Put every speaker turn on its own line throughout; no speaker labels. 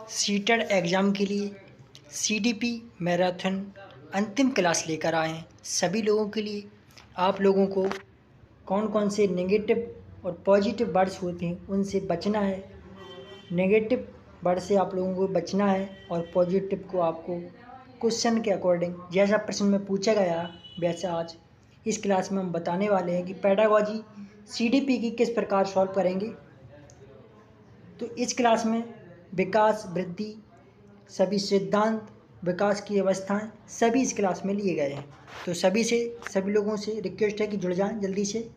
Seated exam के लिए CDP marathon अंतिम क्लास लेकर आए हैं। सभी लोगों के लिए आप लोगों को कौन कौन से नेगेटिव और पॉजिटिव वर्ड्स होते हैं उनसे बचना है। नेगेटिव वर्ड से आप लोगों को बचना है और पॉजिटिव को आपको क्वेश्चन के अकॉर्डिंग जैसा प्रश्न में पूछा गया वैसा आज इस क्लास में हम बताने वाले हैं कि पेडागॉजी सीडीपी की किस प्रकार सॉल्व करेंगे। तो इस क्लास में विकास, वृद्धि, सभी सिद्धांत, विकास की अवस्थाएं सभी इस क्लास में लिए गए हैं। तो सभी लोगों से रिक्वेस्ट है कि जुड़ जाएं जल्दी से।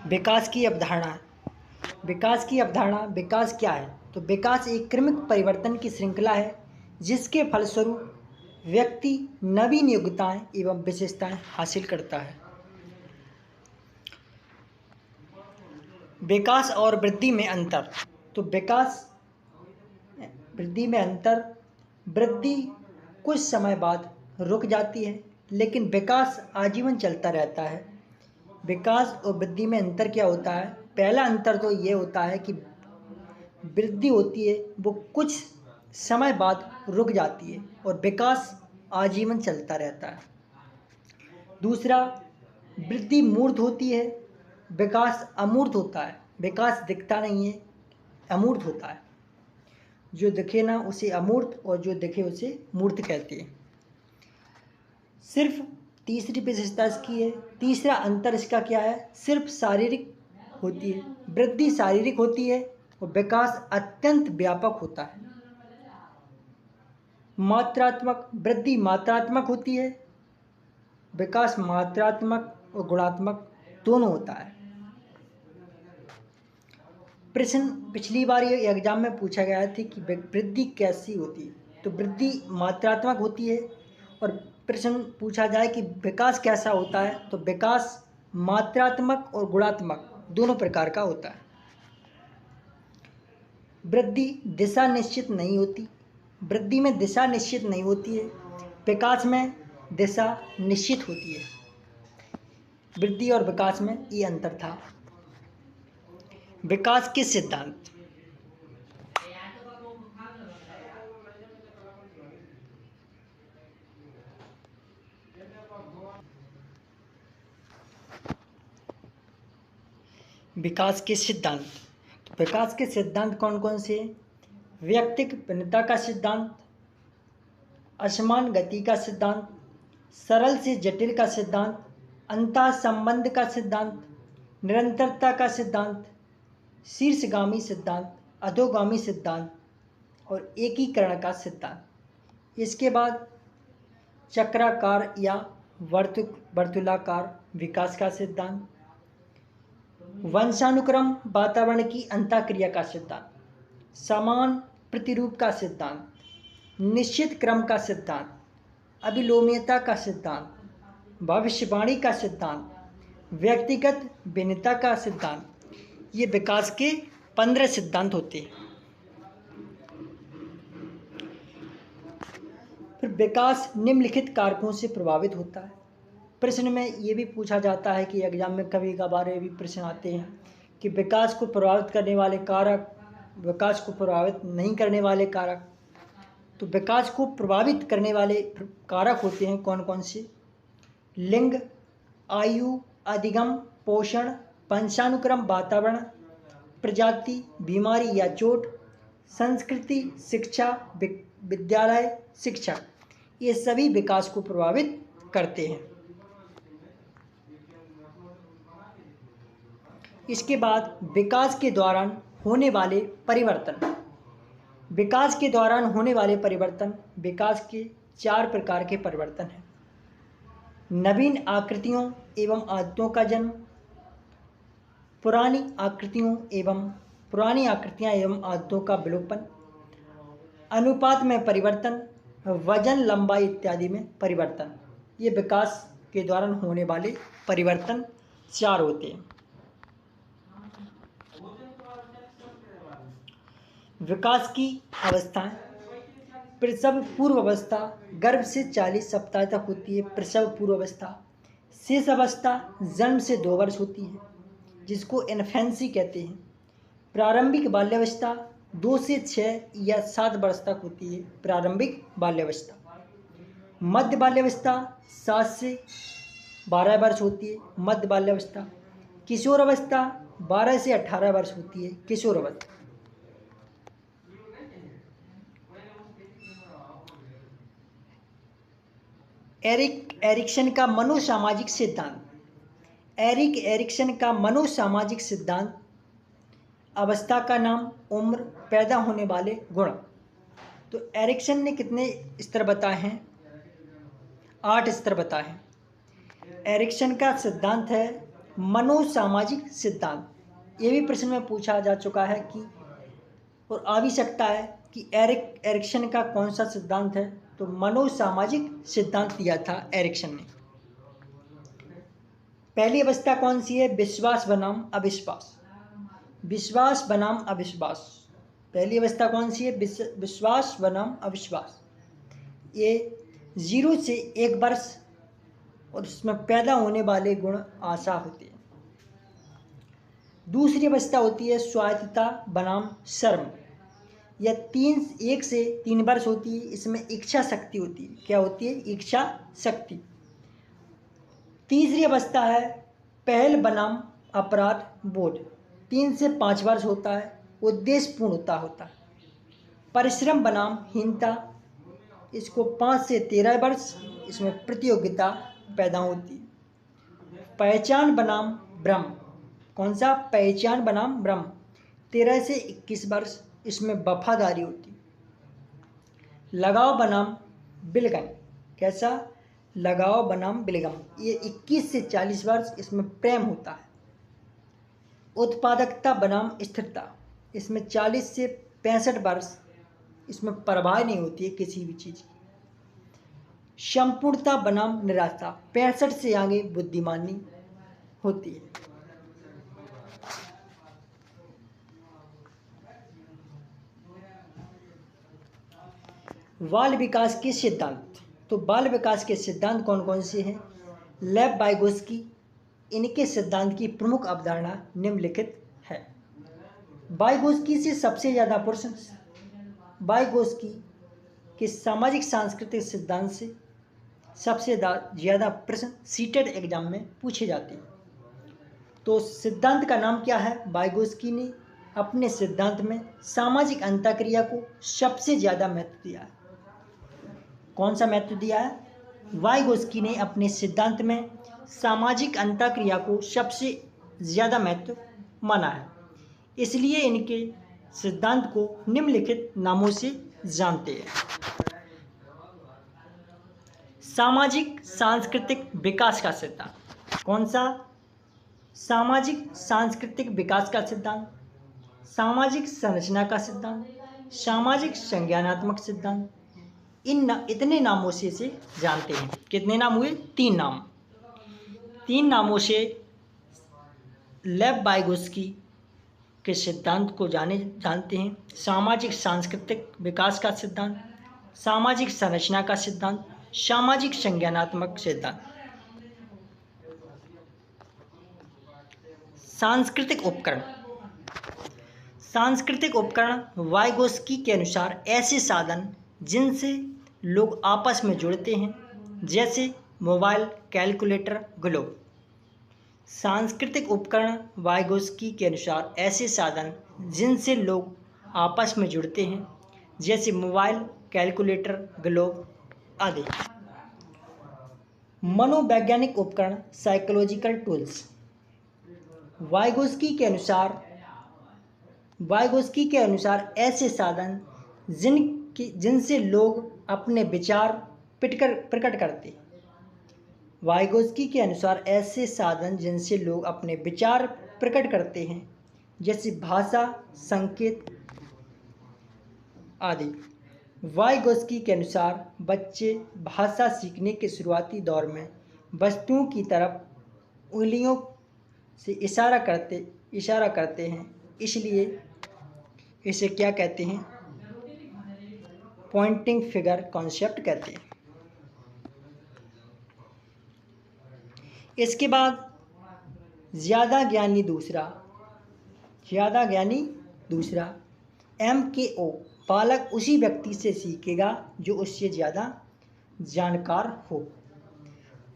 विकास की अवधारणा। विकास क्या है? तो विकास एक क्रमिक परिवर्तन की श्रृंखला है जिसके फलस्वरूप व्यक्ति नवीन योग्यताएं एवं विशेषताएं हासिल करता है। विकास और वृद्धि में अंतर। तो विकास वृद्धि में अंतर। वृद्धि कुछ समय बाद रुक जाती है लेकिन विकास आजीवन चलता रहता है। विकास और वृद्धि में अंतर क्या होता है? पहला अंतर तो ये होता है कि वृद्धि होती है वो कुछ समय बाद रुक जाती है और विकास आजीवन चलता रहता है। दूसरा, वृद्धि मूर्त होती है, विकास अमूर्त होता है। विकास दिखता नहीं है, अमूर्त होता है। जो दिखे ना उसे अमूर्त और जो दिखे उसे मूर्त कहते हैं। सिर्फ तीसरी विशेषता इसकी है। तीसरा अंतर इसका क्या है? सिर्फ शारीरिक होती है। वृद्धि शारीरिक होती है और विकास अत्यंत व्यापक होता है। मात्रात्मक। वृद्धि मात्रात्मक होती है, विकास मात्रात्मक और गुणात्मक दोनों होता है। प्रश्न पिछली बार ये एग्जाम में पूछा गया था कि वृद्धि कैसी होती है। तो वृद्धि मात्रात्मक होती है और प्रश्न पूछा जाए कि विकास कैसा होता है तो विकास मात्रात्मक और गुणात्मक दोनों प्रकार का होता है। वृद्धि दिशा निश्चित नहीं होती। वृद्धि में दिशा निश्चित नहीं होती है, विकास में दिशा निश्चित होती है। वृद्धि और विकास में ये अंतर था। विकास के सिद्धांत। विकास के सिद्धांत। तो विकास के सिद्धांत कौन कौन से? व्यक्तिक भिन्नता का सिद्धांत, असमान गति का सिद्धांत, सरल से जटिल का सिद्धांत, अंतः संबंध का सिद्धांत, निरंतरता का सिद्धांत, शीर्षगामी सिद्धांत, अधोगामी सिद्धांत और एकीकरण का सिद्धांत। इसके बाद चक्राकार या वर्तुलाकार विकास का सिद्धांत, वंशानुक्रम वातावरण की अंतःक्रिया का सिद्धांत, समान प्रतिरूप का सिद्धांत, निश्चित क्रम का सिद्धांत, अभिलोम्यता का सिद्धांत, भविष्यवाणी का सिद्धांत, व्यक्तिगत भिन्नता का सिद्धांत। ये विकास के 15 सिद्धांत होते हैं। फिर विकास निम्नलिखित कारकों से प्रभावित होता है। प्रश्न में ये भी पूछा जाता है कि एग्जाम में कभी कभार ये भी प्रश्न आते हैं कि विकास को प्रभावित करने वाले कारक, विकास को प्रभावित नहीं करने वाले कारक। तो विकास को प्रभावित करने वाले कारक होते हैं कौन कौन से? लिंग, आयु, अधिगम, पोषण, वंशानुक्रम वातावरण, प्रजाति, बीमारी या चोट, संस्कृति, शिक्षा, विद्यालय, शिक्षक। ये सभी विकास को प्रभावित करते हैं। इसके बाद विकास के दौरान होने वाले परिवर्तन। विकास के दौरान होने वाले परिवर्तन। विकास के 4 प्रकार के परिवर्तन हैं। नवीन आकृतियों एवं आदतों का जन्म, पुरानी आकृतियां एवं आदतों का विलोपन, अनुपात में परिवर्तन, वजन, लंबाई इत्यादि में परिवर्तन। ये विकास के दौरान होने वाले परिवर्तन 4 होते हैं। विकास की अवस्थाएं। प्रसव पूर्व अवस्था गर्भ से 40 सप्ताह तक होती है प्रसव पूर्व अवस्था। शेष अवस्था जन्म से 2 वर्ष होती है, जिसको इन्फेंसी कहते हैं। प्रारंभिक बाल्यावस्था 2 से 6 या 7 वर्ष तक होती है, प्रारंभिक बाल्यावस्था। मध्य बाल्यावस्था 7 से 12 वर्ष होती है, मध्य बाल्यावस्था। किशोर अवस्था 12 से 18 वर्ष होती है, किशोर अवस्था। एरिक एरिक्सन का मनोसामाजिक सिद्धांत। एरिक एरिक्सन का मनोसामाजिक सिद्धांत अवस्था का नाम, उम्र, पैदा होने वाले गुण। तो एरिक्सन ने कितने स्तर बताए हैं? 8 स्तर बताए हैं। एरिक्सन का सिद्धांत है मनोसामाजिक सिद्धांत। ये भी प्रश्न में पूछा जा चुका है कि और आ भी सकता है कि एरिक्सन का कौन सा सिद्धांत है, तो मनोसामाजिक सिद्धांत दिया था एरिक्सन ने। पहली अवस्था कौन सी है? विश्वास बनाम अविश्वास। विश्वास बनाम अविश्वास। पहली अवस्था कौन सी है? विश्वास बनाम अविश्वास। ये 0 से 1 वर्ष और उसमें पैदा होने वाले गुण आशा होते हैं। दूसरी अवस्था होती है स्वायत्तता बनाम शर्म। यह 1 से 3 वर्ष होती है, इसमें इच्छा शक्ति होती है। क्या होती है? इच्छा शक्ति। तीसरी अवस्था है पहल बनाम अपराध बोध। 3 से 5 वर्ष होता है, उद्देश्यपूर्णता होता है। परिश्रम बनाम हीनता, इसको 5 से 13 वर्ष, इसमें प्रतियोगिता पैदा होती है। पहचान बनाम भ्रम। कौन सा? पहचान बनाम भ्रम। 13 से 21 वर्ष, इसमें वफादारी होती है। लगाव बनाम विलगन। कैसा? लगाव बनाम विलगन। ये 21 से 40 वर्ष, इसमें प्रेम होता है। उत्पादकता बनाम स्थिरता, इसमें 40 से 65 वर्ष, इसमें परवाह नहीं होती है किसी भी चीज़ की। संपूर्णता बनाम निराशा, 65 से आगे बुद्धिमानी होती है। बाल विकास के सिद्धांत। तो बाल विकास के सिद्धांत कौन कौन से हैं? लेव वाइगोस्की, इनके सिद्धांत की प्रमुख अवधारणा निम्नलिखित है। वाइगोस्की से सबसे ज़्यादा प्रश्न वाइगोस्की के सामाजिक सांस्कृतिक सिद्धांत से सबसे ज़्यादा प्रश्न सीटेट एग्जाम में पूछे जाते हैं। तो सिद्धांत का नाम क्या है? वाइगोस्की ने अपने सिद्धांत में सामाजिक अंतःक्रिया को सबसे ज़्यादा महत्व दिया है। कौन सा महत्व दिया है? वाइगोस्की ने अपने सिद्धांत में सामाजिक अंतःक्रिया को सबसे ज़्यादा महत्व माना है, इसलिए इनके सिद्धांत को निम्नलिखित नामों से जानते हैं। सामाजिक सांस्कृतिक विकास का सिद्धांत। कौन सा? सामाजिक सांस्कृतिक विकास का सिद्धांत, सामाजिक संरचना का सिद्धांत, सामाजिक संज्ञानात्मक सिद्धांत। इतने नामों से इसे जानते हैं। कितने नाम हुए? 3 नाम। 3 नामों से लेव वाइगोस्की के सिद्धांत को जानते हैं। सामाजिक सांस्कृतिक विकास का सिद्धांत, सामाजिक संरचना का सिद्धांत, सामाजिक संज्ञानात्मक सिद्धांत। सांस्कृतिक उपकरण। सांस्कृतिक उपकरण वाइगोस्की के अनुसार ऐसे साधन जिनसे लोग आपस में जुड़ते हैं, जैसे मोबाइल, कैलकुलेटर, ग्लोब। सांस्कृतिक उपकरण वाइगोस्की के अनुसार ऐसे साधन जिनसे लोग आपस में जुड़ते हैं, जैसे मोबाइल, कैलकुलेटर, ग्लोब आदि। मनोवैज्ञानिक उपकरण साइकोलॉजिकल टूल्स। वाइगोस्की के अनुसार ऐसे साधन जिनसे लोग अपने विचार प्रकट करते हैं। वाइगोस्की के अनुसार ऐसे साधन जिनसे लोग अपने विचार प्रकट करते हैं, जैसे भाषा, संकेत आदि। वाइगोस्की के अनुसार बच्चे भाषा सीखने के शुरुआती दौर में वस्तुओं की तरफ उंगलियों से इशारा करते हैं, इसलिए इसे क्या कहते हैं? पॉइंटिंग फिगर कॉन्सेप्ट कहते हैं। इसके बाद ज़्यादा ज्ञानी दूसरा, ज़्यादा ज्ञानी दूसरा, MKO, बालक उसी व्यक्ति से सीखेगा जो उससे ज़्यादा जानकार हो।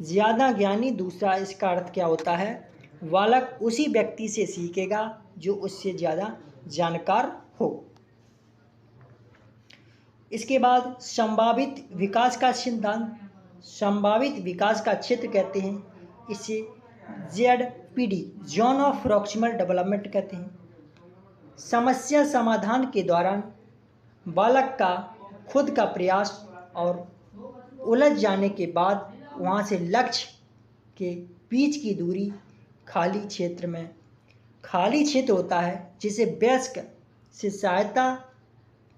ज़्यादा ज्ञानी दूसरा, इसका अर्थ क्या होता है? बालक उसी व्यक्ति से सीखेगा जो उससे ज़्यादा जानकार हो। इसके बाद संभावित विकास का सिद्धांत, संभावित विकास का क्षेत्र कहते हैं इसे ZPD, zone of proximal development कहते हैं। समस्या समाधान के दौरान बालक का खुद का प्रयास और उलझ जाने के बाद वहाँ से लक्ष्य के बीच की दूरी खाली क्षेत्र में, खाली क्षेत्र होता है जिसे वयस्क से सहायता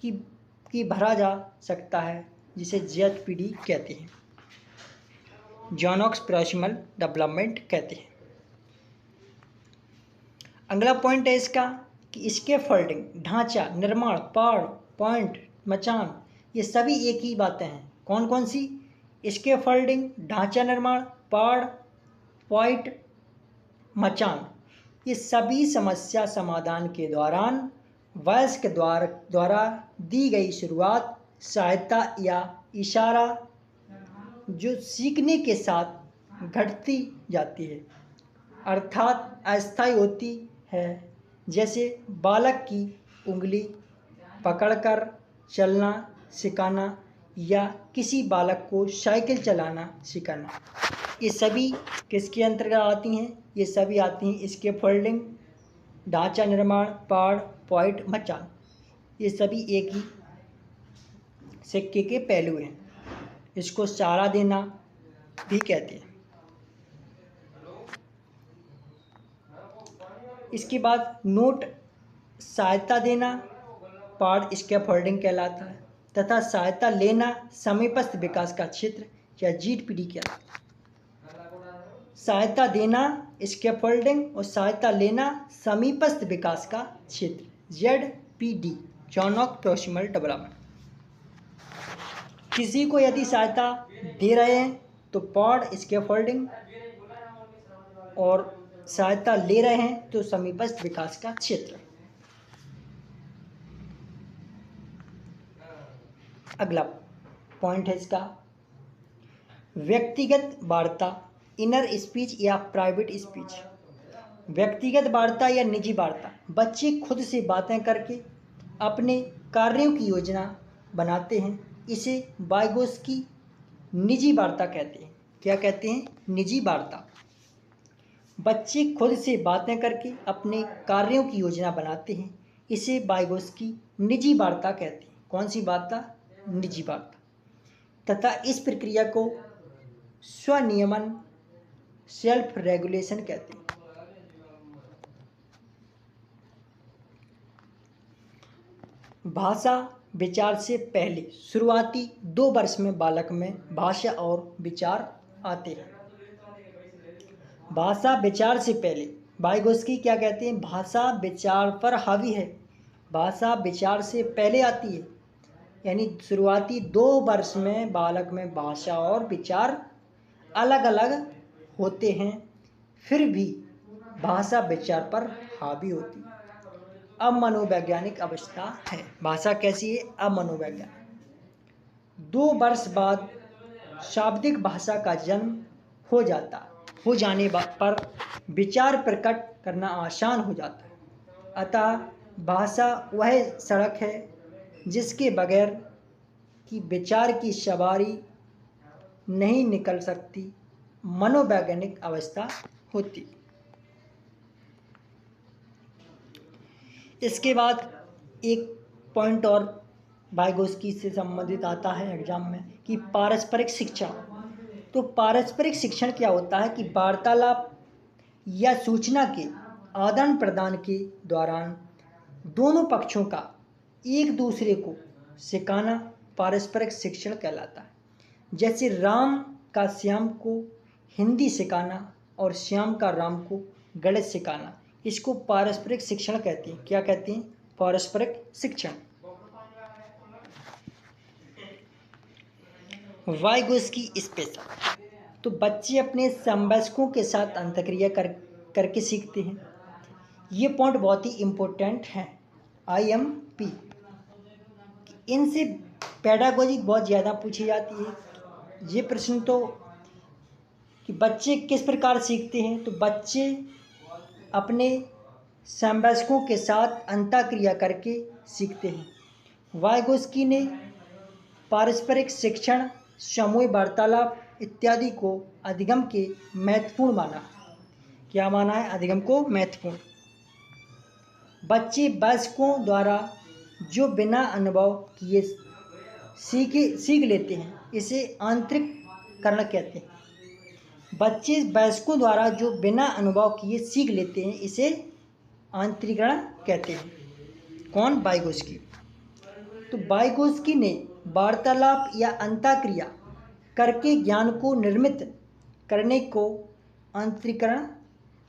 की भरा जा सकता है, जिसे ZPD कहते हैं, जोन ऑफ प्रॉक्सिमल डेवलपमेंट कहते हैं। अगला पॉइंट है इसका कि स्कैफोल्डिंग, ढांचा, निर्माण, पॉड, पॉइंट, मचान, ये सभी एक ही बातें हैं। कौन कौन सी? स्कैफोल्डिंग, ढांचा निर्माण, पॉड, पॉइंट, मचान, ये सभी समस्या समाधान के दौरान वयस्क द्वारा दी गई शुरुआत, सहायता या इशारा जो सीखने के साथ घटती जाती है, अर्थात अस्थायी होती है। जैसे बालक की उंगली पकड़कर चलना सिखाना या किसी बालक को साइकिल चलाना सिखाना, ये सभी किसके अंतर्गत आती हैं? ये सभी आती हैं स्कैफोल्डिंग, ढांचा निर्माण, पॉड, पॉइंट, मचान, ये सभी एक ही सिक्के के पहलू हैं। इसको सहारा देना भी कहते हैं। इसके बाद नोट, सहायता देना पॉड स्कैफोल्डिंग कहलाता है, तथा सहायता लेना समीपस्थ विकास का क्षेत्र या ZPD कहलाता है। सहायता देना स्कैफोल्डिंग और सहायता लेना समीपस्थ विकास का क्षेत्र ZPD, zone of proximal development. किसी को यदि सहायता दे रहे हैं तो पॉड स्कैफोल्डिंग, और सहायता ले रहे हैं तो समीपस्थ विकास का क्षेत्र। अगला पॉइंट है इसका व्यक्तिगत वार्ता, इनर स्पीच या प्राइवेट स्पीच। व्यक्तिगत वार्ता या निजी वार्ता, बच्चे खुद से बातें करके अपने कार्यों की योजना बनाते हैं, इसे वाइगोत्स्की निजी वार्ता कहते हैं। क्या कहते हैं? निजी वार्ता। बच्चे खुद से बातें करके अपने कार्यों की योजना बनाते हैं, इसे वाइगोत्स्की निजी वार्ता कहते हैं। कौन सी वार्ता? निजी वार्ता। तथा इस प्रक्रिया को स्वनियमन, सेल्फ रेगुलेशन कहते हैं। भाषा विचार से पहले शुरुआती 2 वर्ष में बालक में भाषा और विचार आते हैं। भाषा विचार से पहले वाइगोत्स्की क्या कहते हैं? भाषा विचार पर हावी है, भाषा विचार से पहले आती है। यानी शुरुआती 2 वर्ष में बालक में भाषा और विचार अलग अलग होते हैं, फिर भी भाषा विचार पर हावी होती है। अब मनोवैज्ञानिक अवस्था है। भाषा कैसी है? अब मनोवैज्ञानिक। 2 वर्ष बाद शाब्दिक भाषा का जन्म हो जाने पर विचार प्रकट करना आसान हो जाता है। अतः भाषा वह सड़क है जिसके बगैर कि विचार की सवारी नहीं निकल सकती, मनोवैज्ञानिक अवस्था होती। इसके बाद एक पॉइंट और वाइगोत्स्की से संबंधित आता है एग्जाम में कि पारस्परिक शिक्षण। तो पारस्परिक शिक्षण क्या होता है? कि वार्तालाप या सूचना के आदान प्रदान के दौरान दोनों पक्षों का एक दूसरे को सिखाना पारस्परिक शिक्षण कहलाता है। जैसे राम का श्याम को हिंदी सिखाना और श्याम का राम को गणित सिखाना, इसको पारस्परिक शिक्षण कहते हैं। क्या कहते हैं? पारस्परिक शिक्षण। Vygotsky special. तो बच्चे अपने समवयस्कों के साथ अंतःक्रिया करके सीखते हैं। ये पॉइंट बहुत ही इम्पोर्टेंट है IMP। इनसे पेडागोजी बहुत ज़्यादा पूछी जाती है। ये प्रश्न तो कि बच्चे किस प्रकार सीखते हैं, तो बच्चे अपने समवयस्कों के साथ अंतःक्रिया करके सीखते हैं। वाइगोस्की ने पारस्परिक शिक्षण, सामूहिक वार्तालाप इत्यादि को अधिगम के महत्वपूर्ण माना। क्या माना है? अधिगम को महत्वपूर्ण। बच्चे वयस्कों द्वारा जो बिना अनुभव किए सीख लेते हैं, इसे आंतरिककरण कहते हैं। बच्चे वयस्कों द्वारा जो बिना अनुभव किए सीख लेते हैं, इसे आंतरिकरण कहते हैं। कौन? वाइगोस्की। तो वाइगोस्की ने वार्तालाप या अंतःक्रिया करके ज्ञान को निर्मित करने को आंतरिकरण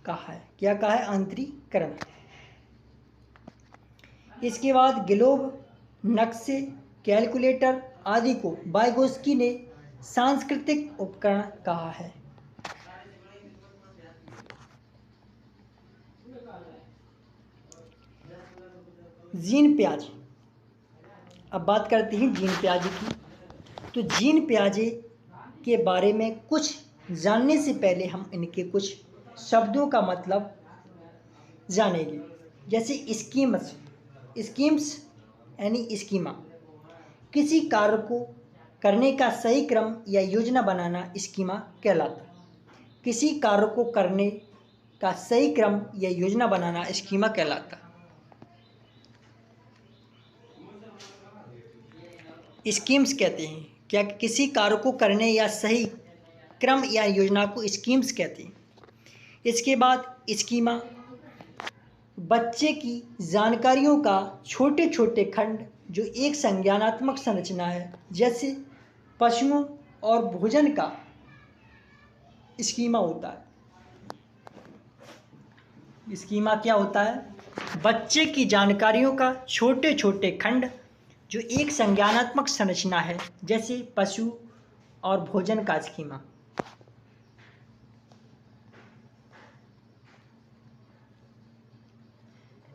कहा है। क्या कहा है? आंतरिकरण। इसके बाद ग्लोब, नक्शे, कैलकुलेटर आदि को वाइगोस्की ने सांस्कृतिक उपकरण कहा है। जीन पियाजे। अब बात करते हैं जीन पियाजे की। तो जीन पियाजे के बारे में कुछ जानने से पहले हम इनके कुछ शब्दों का मतलब जानेंगे। जैसे स्कीम्स यानी स्कीमा, किसी कार्य को करने का सही क्रम या योजना बनाना स्कीमा कहलाता है। किसी कार्य को करने का सही क्रम या योजना बनाना स्कीमा कहलाता है। स्कीम्स कहते हैं क्या? किसी कार्य को करने या सही क्रम या योजना को स्कीम्स कहते हैं। इसके बाद स्कीमा बच्चे की जानकारियों का छोटे छोटे खंड जो एक संज्ञानात्मक संरचना है, जैसे पशुओं और भोजन का स्कीमा होता है। स्कीमा क्या होता है? बच्चे की जानकारियों का छोटे छोटे खंड जो एक संज्ञानात्मक संरचना है, जैसे पशु और भोजन का स्कीमा।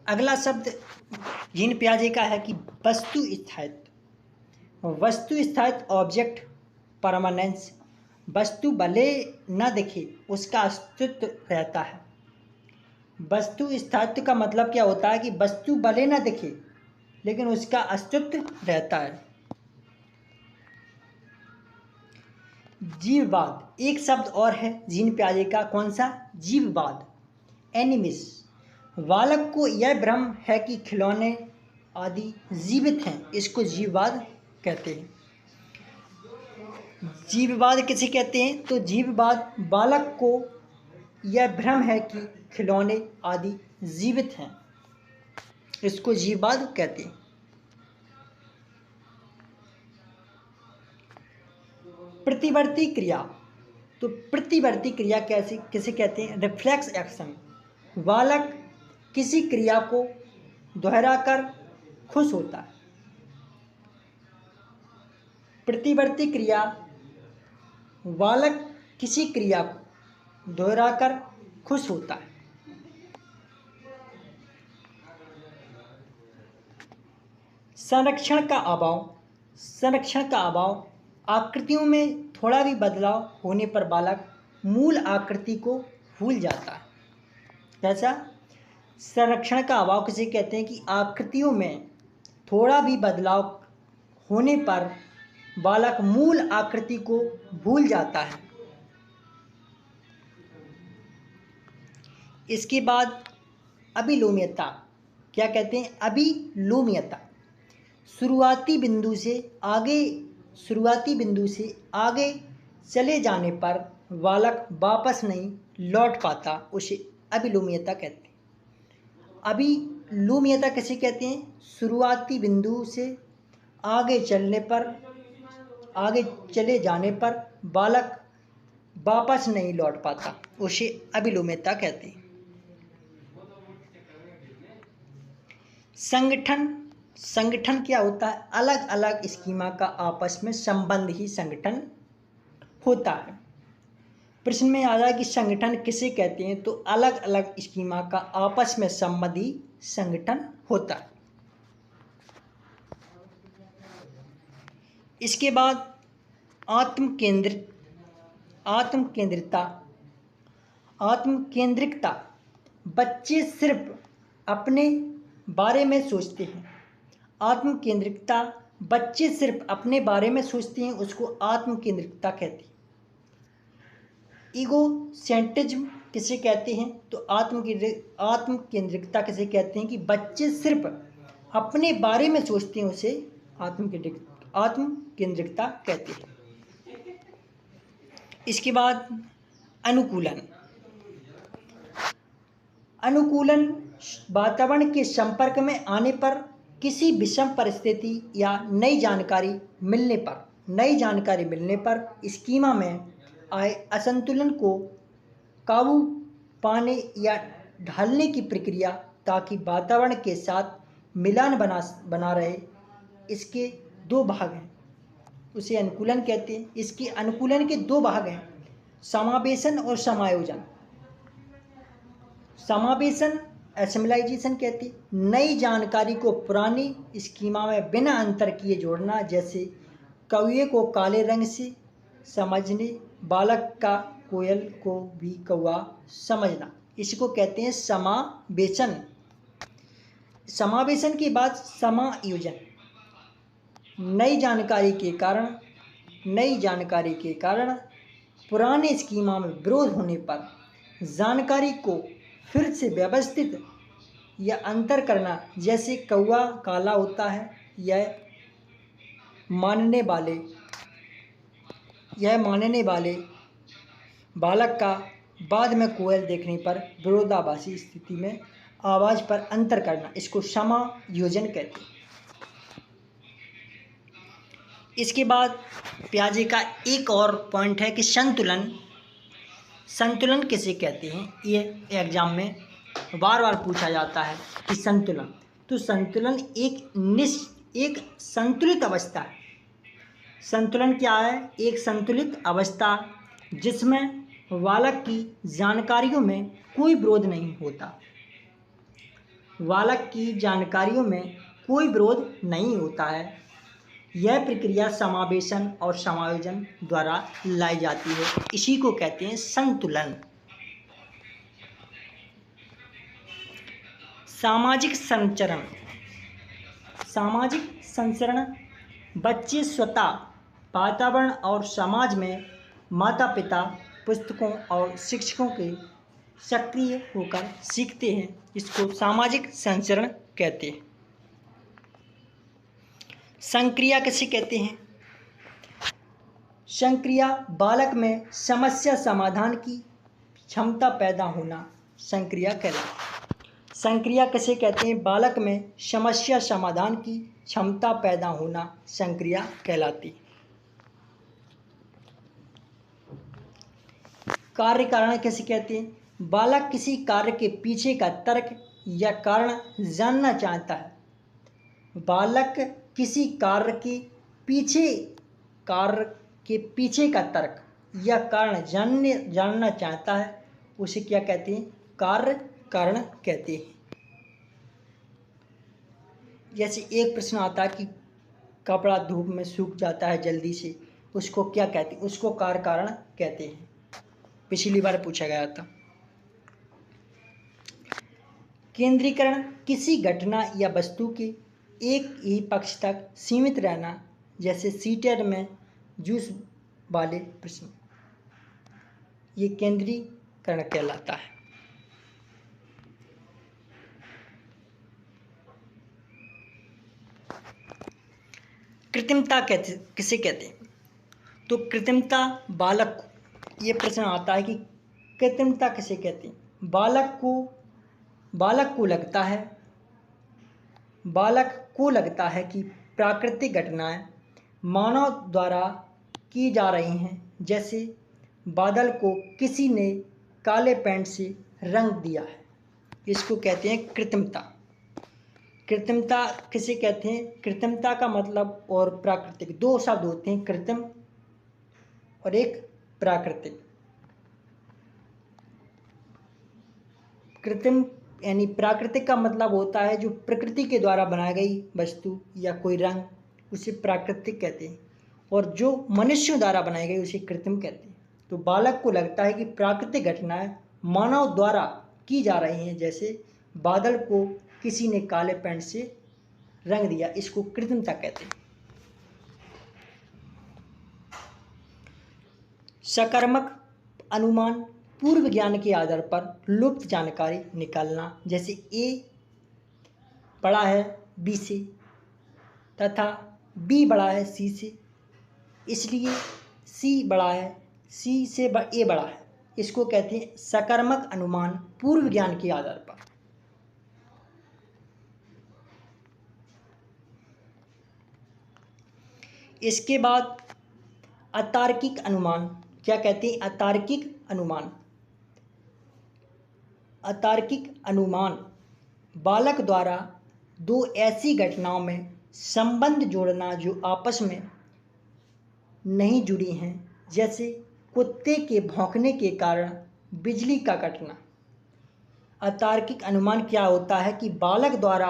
अगला शब्द जीन पियाजे का है कि वस्तु स्थायित्व। वस्तु स्थायित्व, ऑब्जेक्ट परमानेंस। वस्तु भले न दिखे, उसका अस्तित्व रहता है। वस्तु स्थायित्व का मतलब क्या होता है कि वस्तु भले न दिखे लेकिन उसका अस्तित्व रहता है। जीववाद एक शब्द और है जीन पियाजे का। कौन सा? जीववाद, एनिमिस। बालक को यह भ्रम है कि खिलौने आदि जीवित हैं, इसको जीववाद कहते हैं। जीववाद किसे कहते हैं? तो जीववाद बालक को यह भ्रम है कि खिलौने आदि जीवित हैं, इसको जीववाद कहते हैं। प्रतिवर्ती क्रिया। तो प्रतिवर्ती क्रिया किसे कहते हैं? Reflex action. बालक किसी क्रिया को दोहराकर खुश होता है। प्रतिवर्ती क्रिया, बालक किसी क्रिया को दोहराकर खुश होता है। संरक्षण का अभाव। संरक्षण का अभाव, आकृतियों में थोड़ा भी बदलाव होने पर बालक मूल आकृति को भूल जाता है। कैसा? संरक्षण का अभाव किसे कहते हैं? कि आकृतियों में थोड़ा भी बदलाव होने पर बालक मूल आकृति को भूल जाता है। इसके बाद अभिलोम्यता। क्या कहते हैं? अभिलोम्यता। शुरुआती बिंदु से आगे चले जाने पर बालक वापस नहीं लौट पाता, उसे अभिलोम्यता कहते हैं। अभिलोम्यता किसे कहते हैं? शुरुआती बिंदु से आगे चले जाने पर बालक वापस नहीं लौट पाता, उसे अभिलोम्यता कहते हैं। संगठन क्या होता है? अलग अलग स्कीमा का आपस में संबंध ही संगठन होता है। प्रश्न में आ रहा कि संगठन किसे कहते हैं, तो अलग अलग स्कीमा का आपस में संबंधी संगठन होता है। इसके बाद आत्मकेंद्रिकता। बच्चे सिर्फ अपने बारे में सोचते हैं। आत्मकेंद्रिकता, बच्चे सिर्फ अपने बारे में सोचते हैं, उसको आत्मकेंद्रिकता कहते हैं। ईगोसेंट्रिज्म किसे कहते हैं, तो आत्मकेंद्रिकता किसे कहते हैं कि बच्चे सिर्फ अपने बारे में सोचते हैं, उसे आत्मकेंद्रिकता कहते हैं। इसके बाद अनुकूलन वातावरण के संपर्क में आने पर, किसी विषम परिस्थिति या नई जानकारी मिलने पर स्कीमा में आए असंतुलन को काबू पाने या ढालने की प्रक्रिया, ताकि वातावरण के साथ मिलान बना रहे। इसके दो भाग हैं, उसे अनुकूलन कहते हैं। इसके अनुकूलन के दो भाग हैं, समावेशन और समायोजन। समावेशन एसिमिलाइजेशन कहते हैं, नई जानकारी को पुरानी स्कीमा में बिना अंतर किए जोड़ना, जैसे कौवे को काले रंग से समझने, बालक का कोयल को भी कौवा समझना, इसको कहते हैं समावेशन। समावेशन के बाद समायोजन। नई जानकारी के कारण पुराने स्कीमा में विरोध होने पर जानकारी को फिर से व्यवस्थित या अंतर करना, जैसे कौवा काला होता है, यह मानने वाले बालक का बाद में कोयल देखने पर विरोधाभासी स्थिति में आवाज़ पर अंतर करना, इसको समायोजन कहते हैं। इसके बाद पियाजे का एक और पॉइंट है कि संतुलन किसे कहते हैं। ये एग्जाम में बार बार पूछा जाता है कि संतुलन, तो संतुलन एक संतुलित अवस्था है। संतुलन क्या है? एक संतुलित अवस्था जिसमें बालक की जानकारियों में कोई विरोध नहीं होता है। यह प्रक्रिया समावेशन और समायोजन द्वारा लाई जाती है, इसी को कहते हैं संतुलन। सामाजिक संचरण। बच्चे स्वतः वातावरण और समाज में माता पिता, पुस्तकों और शिक्षकों के सक्रिय होकर सीखते हैं, इसको सामाजिक संचरण कहते हैं। संक्रिया किसे कहते हैं? संक्रिया, बालक में समस्या समाधान की क्षमता पैदा होना संक्रिया कहलाती है। संक्रिया किसे कहते हैं? बालक में समस्या समाधान की क्षमता पैदा होना संक्रिया कहलाती है। कार्य कारण किसे कहते हैं? बालक किसी कार्य के पीछे का तर्क या कारण जानना चाहता है। बालक किसी कार्य के पीछे का तर्क या कारण जानना चाहता है, उसे क्या कहते हैं? कार्य कारण कहते हैं। जैसे एक प्रश्न आता है कि कपड़ा धूप में सूख जाता है जल्दी से, उसको क्या कहते हैं? उसको कार्य कारण कहते हैं, पिछली बार पूछा गया था। केंद्रीकरण, किसी घटना या वस्तु के एक ही पक्ष तक सीमित रहना, जैसे सीटर में जूस वाले प्रश्न, ये केंद्रीकरण कहलाता है। कृत्रिमता किसे कहते हैं? तो कृत्रिमता बालक को, ये प्रश्न आता है कि कृत्रिमता किसे कहते हैं? बालक को लगता है कि प्राकृतिक घटनाएं मानव द्वारा की जा रही हैं, जैसे बादल को किसी ने काले पेंट से रंग दिया है, इसको कहते हैं कृत्रिमता। कृत्रिमता किसे कहते हैं? कृत्रिमता का मतलब और प्राकृतिक, दो शब्द होते हैं, कृत्रिम और एक प्राकृतिक। कृत्रिम यानी प्राकृतिक का मतलब होता है जो प्रकृति के द्वारा बनाई गई वस्तु या कोई रंग, उसे प्राकृतिक कहते हैं, और जो मनुष्यों द्वारा बनाई गई उसे कृत्रिम कहते हैं। तो बालक को लगता है कि प्राकृतिक घटनाएं मानव द्वारा की जा रही हैं, जैसे बादल को किसी ने काले पेंट से रंग दिया, इसको कृत्रिमता कहते हैं। सकारात्मक अनुमान पूर्व ज्ञान के आधार पर लुप्त जानकारी निकालना, जैसे ए बड़ा है बी से तथा बी बड़ा है सी से, इसलिए सी बड़ा है सी से ए बड़ा है, इसको कहते हैं सकारात्मक अनुमान पूर्व ज्ञान के आधार पर। इसके बाद अतार्किक अनुमान, क्या कहते हैं? अतार्किक अनुमान। अतार्किक अनुमान बालक द्वारा दो ऐसी घटनाओं में संबंध जोड़ना जो आपस में नहीं जुड़ी हैं, जैसे कुत्ते के भौंकने के कारण बिजली का कटना। अतार्किक अनुमान क्या होता है कि बालक द्वारा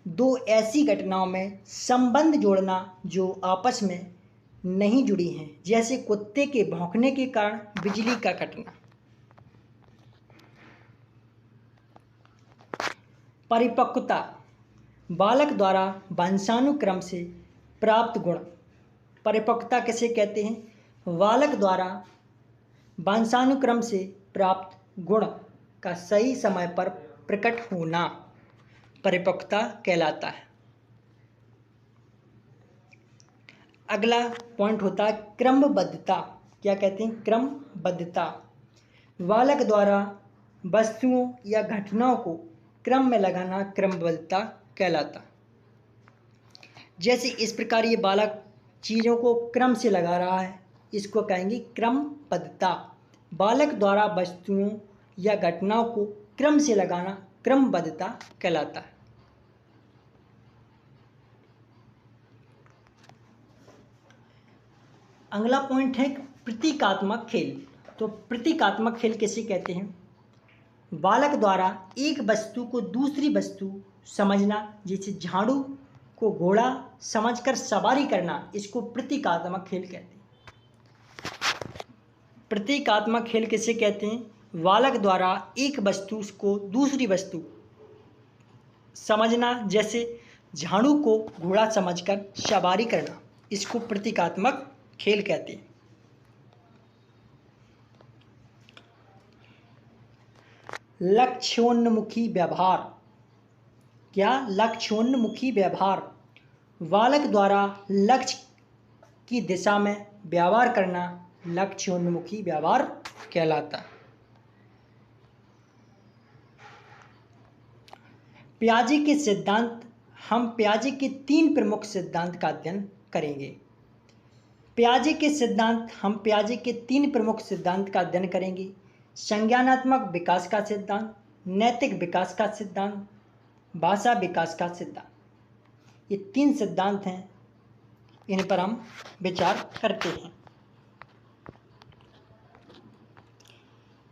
दो ऐसी घटनाओं में संबंध जोड़ना जो आपस में नहीं जुड़ी हैं, जैसे कुत्ते के भौंकने के कारण बिजली का कटना। परिपक्वता बालक द्वारा वंशानुक्रम से प्राप्त गुण। परिपक्वता किसे कहते हैं? बालक द्वारा वंशानुक्रम से प्राप्त गुण का सही समय पर प्रकट होना परिपक्वता कहलाता है। अगला पॉइंट होता है क्रमबद्धता। क्या कहते हैं? क्रमबद्धता बालक द्वारा वस्तुओं या घटनाओं को क्रम में लगाना क्रमबद्धता कहलाता। जैसे इस प्रकार ये बालक चीज़ों को क्रम से लगा रहा है, इसको कहेंगे क्रमबद्धता। बालक द्वारा वस्तुओं या घटनाओं को क्रम से लगाना क्रमबद्धता कहलाता है। अगला पॉइंट है प्रतीकात्मक खेल। तो प्रतीकात्मक खेल किसे कहते हैं? बालक द्वारा एक वस्तु को दूसरी वस्तु समझना, जैसे झाड़ू को घोड़ा समझकर सवारी करना, इसको प्रतीकात्मक खेल कहते हैं। प्रतीकात्मक खेल किसे कहते हैं? बालक द्वारा एक वस्तु को दूसरी वस्तु समझना, जैसे झाड़ू को घोड़ा समझकर सवारी करना, इसको प्रतीकात्मक खेल कहते हैं। लक्ष्योन्मुखी व्यवहार। क्या? लक्ष्योन्मुखी व्यवहार बालक द्वारा लक्ष्य की दिशा में व्यवहार करना लक्ष्योन्मुखी व्यवहार कहलाता है। पियाजे के सिद्धांत। हम पियाजे के 3 प्रमुख सिद्धांत का अध्ययन करेंगे। पियाजे के सिद्धांत, हम पियाजे के 3 प्रमुख सिद्धांत का अध्ययन करेंगे। संज्ञानात्मक विकास का सिद्धांत, नैतिक विकास का सिद्धांत, भाषा विकास का सिद्धांत। ये 3 सिद्धांत हैं, इन पर हम विचार करते हैं।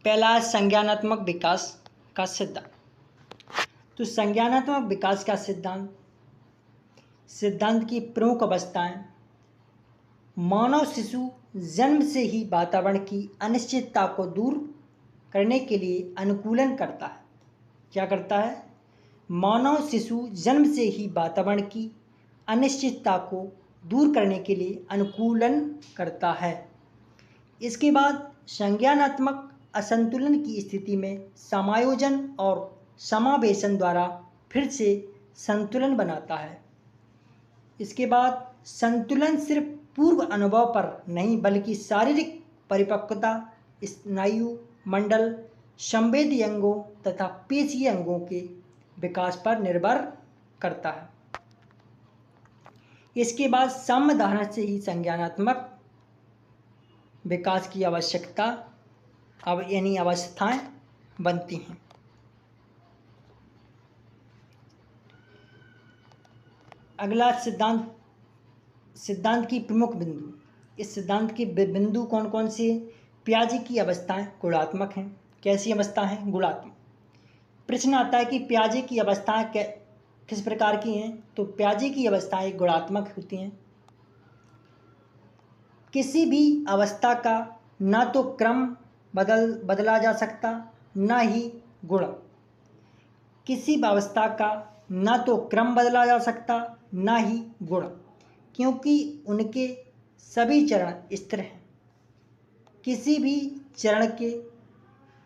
पहला संज्ञानात्मक विकास का सिद्धांत। तो संज्ञानात्मक विकास का सिद्धांत की प्रमुख अवस्थाएं। मानव शिशु जन्म से ही वातावरण की अनिश्चितता को दूर करने के लिए अनुकूलन करता है। क्या करता है? मानव शिशु जन्म से ही वातावरण की अनिश्चितता को दूर करने के लिए अनुकूलन करता है। इसके बाद संज्ञानात्मक असंतुलन की स्थिति में समायोजन और समावेशन द्वारा फिर से संतुलन बनाता है। इसके बाद संतुलन सिर्फ पूर्व अनुभव पर नहीं बल्कि शारीरिक परिपक्वता, स्नायु मंडल, संवेदी अंगों तथा पेशीय अंगों के विकास पर निर्भर करता है। इसके बाद साम्य धारणा से ही संज्ञानात्मक विकास की आवश्यकता यानी अवस्थाएं बनती हैं। अगला सिद्धांत की प्रमुख बिंदु। इस सिद्धांत के बिंदु कौन कौन से? पियाजे की अवस्थाएं गुणात्मक हैं। कैसी अवस्था है? गुणात्मक। प्रश्न आता है कि प्याजे की अवस्थाएं किस प्रकार की हैं। तो प्याजे की अवस्थाएं गुणात्मक होती हैं। किसी भी अवस्था का ना तो क्रम बदला जा सकता, ना ही गुण। किसी भी अवस्था का ना तो क्रम बदला जा सकता, ना ही गुण, क्योंकि उनके सभी चरण स्थिर हैं। किसी भी चरण के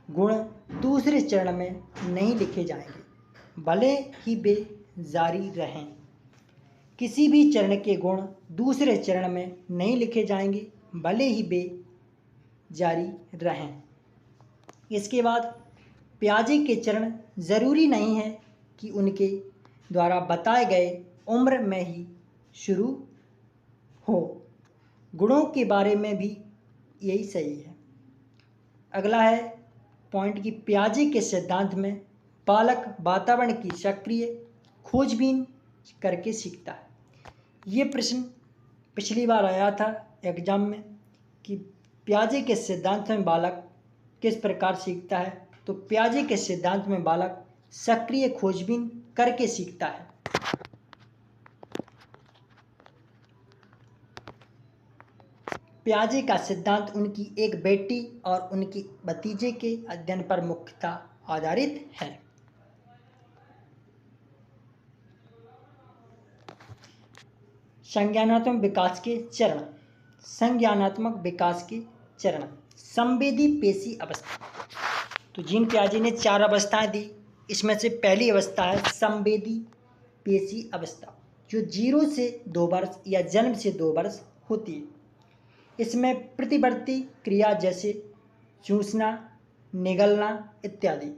गुण दूसरे चरण में नहीं लिखे जाएंगे, भले ही वे जारी रहें। किसी भी चरण के गुण दूसरे चरण में नहीं लिखे जाएंगे, भले ही वे जारी रहें। इसके बाद प्याजे के चरण जरूरी नहीं है कि उनके द्वारा बताए गए उम्र में ही शुरू हो। गुणों के बारे में भी यही सही है। अगला है पॉइंट कि प्याजे के सिद्धांत में बालक वातावरण की सक्रिय खोजबीन करके सीखता है। ये प्रश्न पिछली बार आया था एग्जाम में कि प्याजे के सिद्धांत में बालक किस प्रकार सीखता है। तो प्याजे के सिद्धांत में बालक सक्रिय खोजबीन करके सीखता है। प्याजे का सिद्धांत उनकी एक बेटी और उनकी भतीजे के अध्ययन पर मुख्यतः आधारित है। संज्ञानात्मक विकास के चरण। संज्ञानात्मक विकास के चरण। संवेदी पेशी अवस्था। तो जीन प्याजे ने 4 अवस्थाएं दी। इसमें से पहली अवस्था है संवेदी पेशी अवस्था, जो 0 से 2 वर्ष या जन्म से 2 वर्ष होती है। इसमें प्रतिवर्ती क्रिया जैसे चूसना, निगलना इत्यादि,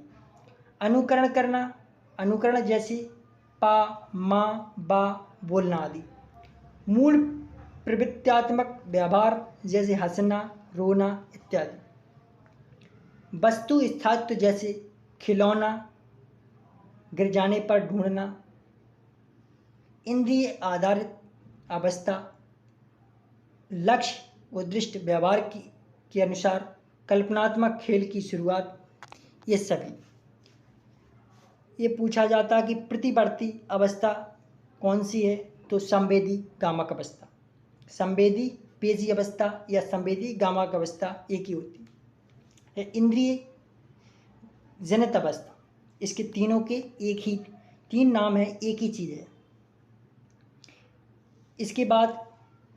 अनुकरण करना, अनुकरण जैसे पा, माँ, बा बोलना आदि, मूल प्रवृत्त्यात्मक व्यवहार जैसे हंसना, रोना इत्यादि, वस्तु स्थायित्व जैसे खिलौना, गिर जाने पर ढूंढना, इंद्रिय आधारित अवस्था, लक्ष्य उद्दिष्ट व्यवहार के अनुसार कल्पनात्मक खेल की शुरुआत, ये सभी। ये पूछा जाता है कि प्रतिवर्ती अवस्था कौन सी है। तो संवेदी गामक अवस्था। संवेदी पेशी अवस्था या संवेदी गामक अवस्था एक ही होती है। इंद्रिय जनित अवस्था, इसके तीनों के एक ही 3 नाम है, एक ही चीज़ है। इसके बाद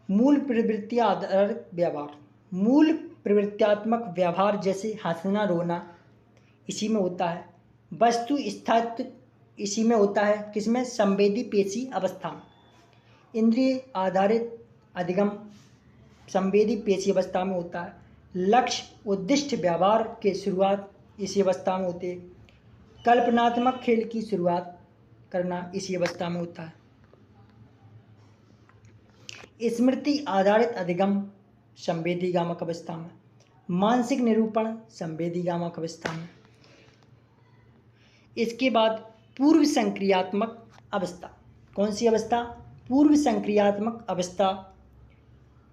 मूल प्रवृत्ति आधारित व्यवहार। मूल प्रवृत्त्यात्मक व्यवहार जैसे हंसना, रोना इसी में होता है। वस्तु स्थायित्व इसी में होता है। किसमें? संवेदी पेशी अवस्था में। इंद्रिय आधारित अधिगम संवेदी पेशी अवस्था में होता है। लक्ष्य उद्दिष्ट व्यवहार के शुरुआत इसी अवस्था में होती है। कल्पनात्मक खेल की शुरुआत करना इसी अवस्था में होता है। स्मृति आधारित अधिगम संवेदी गामक अवस्था में। मानसिक निरूपण संवेदी गामक अवस्था में। इसके बाद पूर्व संक्रियात्मक अवस्था। कौन सी अवस्था? पूर्व संक्रियात्मक अवस्था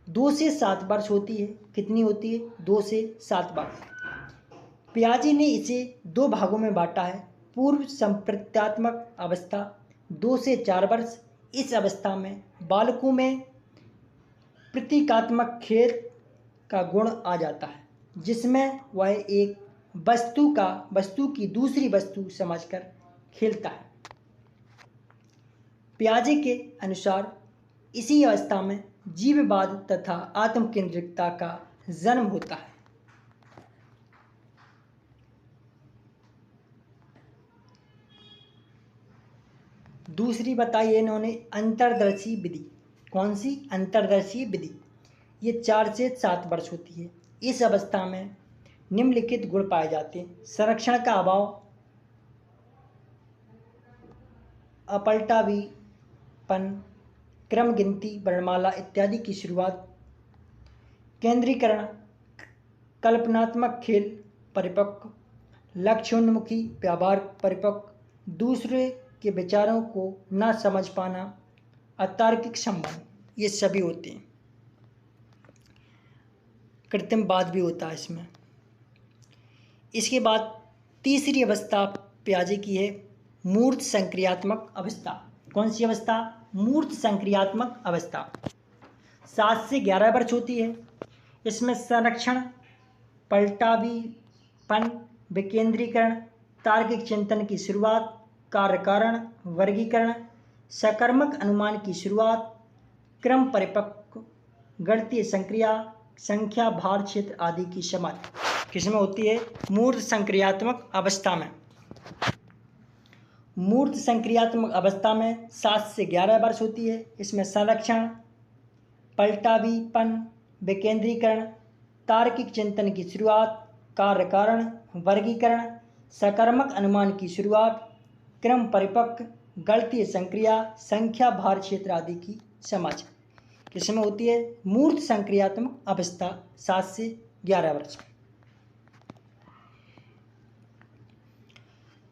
2 से 7 वर्ष होती है। कितनी होती है? 2 से 7 वर्ष। प्याजे ने इसे 2 भागों में बांटा है। पूर्व संप्रत्यात्मक अवस्था 2 से 4 वर्ष। इस अवस्था में बालकों में प्रतीकात्मक खेल का गुण आ जाता है, जिसमें वह एक वस्तु की दूसरी वस्तु समझकर खेलता है। प्याजे के अनुसार इसी अवस्था में जीववाद तथा आत्मकेंद्रिकता का जन्म होता है। दूसरी बताई इन्होंने अंतर्दर्शी विधि। कौन सी? अंतर्दर्शी विधि। ये 4 से 7 वर्ष होती है। इस अवस्था में निम्नलिखित गुण पाए जाते हैं: संरक्षण का अभाव, अपलटावीपन, क्रम गिनती, वर्णमाला इत्यादि की शुरुआत, केंद्रीकरण, कल्पनात्मक खेल परिपक्व, लक्ष्योन्मुखी व्यवहार परिपक्व, दूसरे के विचारों को न समझ पाना, अतार्किक संबंध, ये सभी होते हैं। कृत्रिमवाद भी होता है इसमें। इसके बाद तीसरी अवस्था पियाजे की है मूर्त संक्रियात्मक अवस्था। कौन सी अवस्था? मूर्त संक्रियात्मक अवस्था। 7 से 11 वर्ष होती है। इसमें संरक्षण, पलटावीपन, विकेंद्रीकरण, तार्किक चिंतन की शुरुआत, कार्य कारण, वर्गीकरण, सकर्मक अनुमान की शुरुआत, क्रम परिपक्व, गणितीय संक्रिया, संख्या, भार, क्षेत्र आदि की समझ किसमें होती है? मूर्त संक्रियात्मक अवस्था में। मूर्त संक्रियात्मक अवस्था में 7 से 11 वर्ष होती है। इसमें संरक्षण, पलटावीपन, विकेंद्रीकरण, तार्किक चिंतन की शुरुआत, कार्य कारण, वर्गीकरण, सकर्मक अनुमान की शुरुआत, क्रम परिपक्व, गणितीय संक्रिया, संख्या, भार, क्षेत्र आदि की समझ किसमें होती है? मूर्त संक्रियात्मक अवस्था 7 से 11 वर्ष।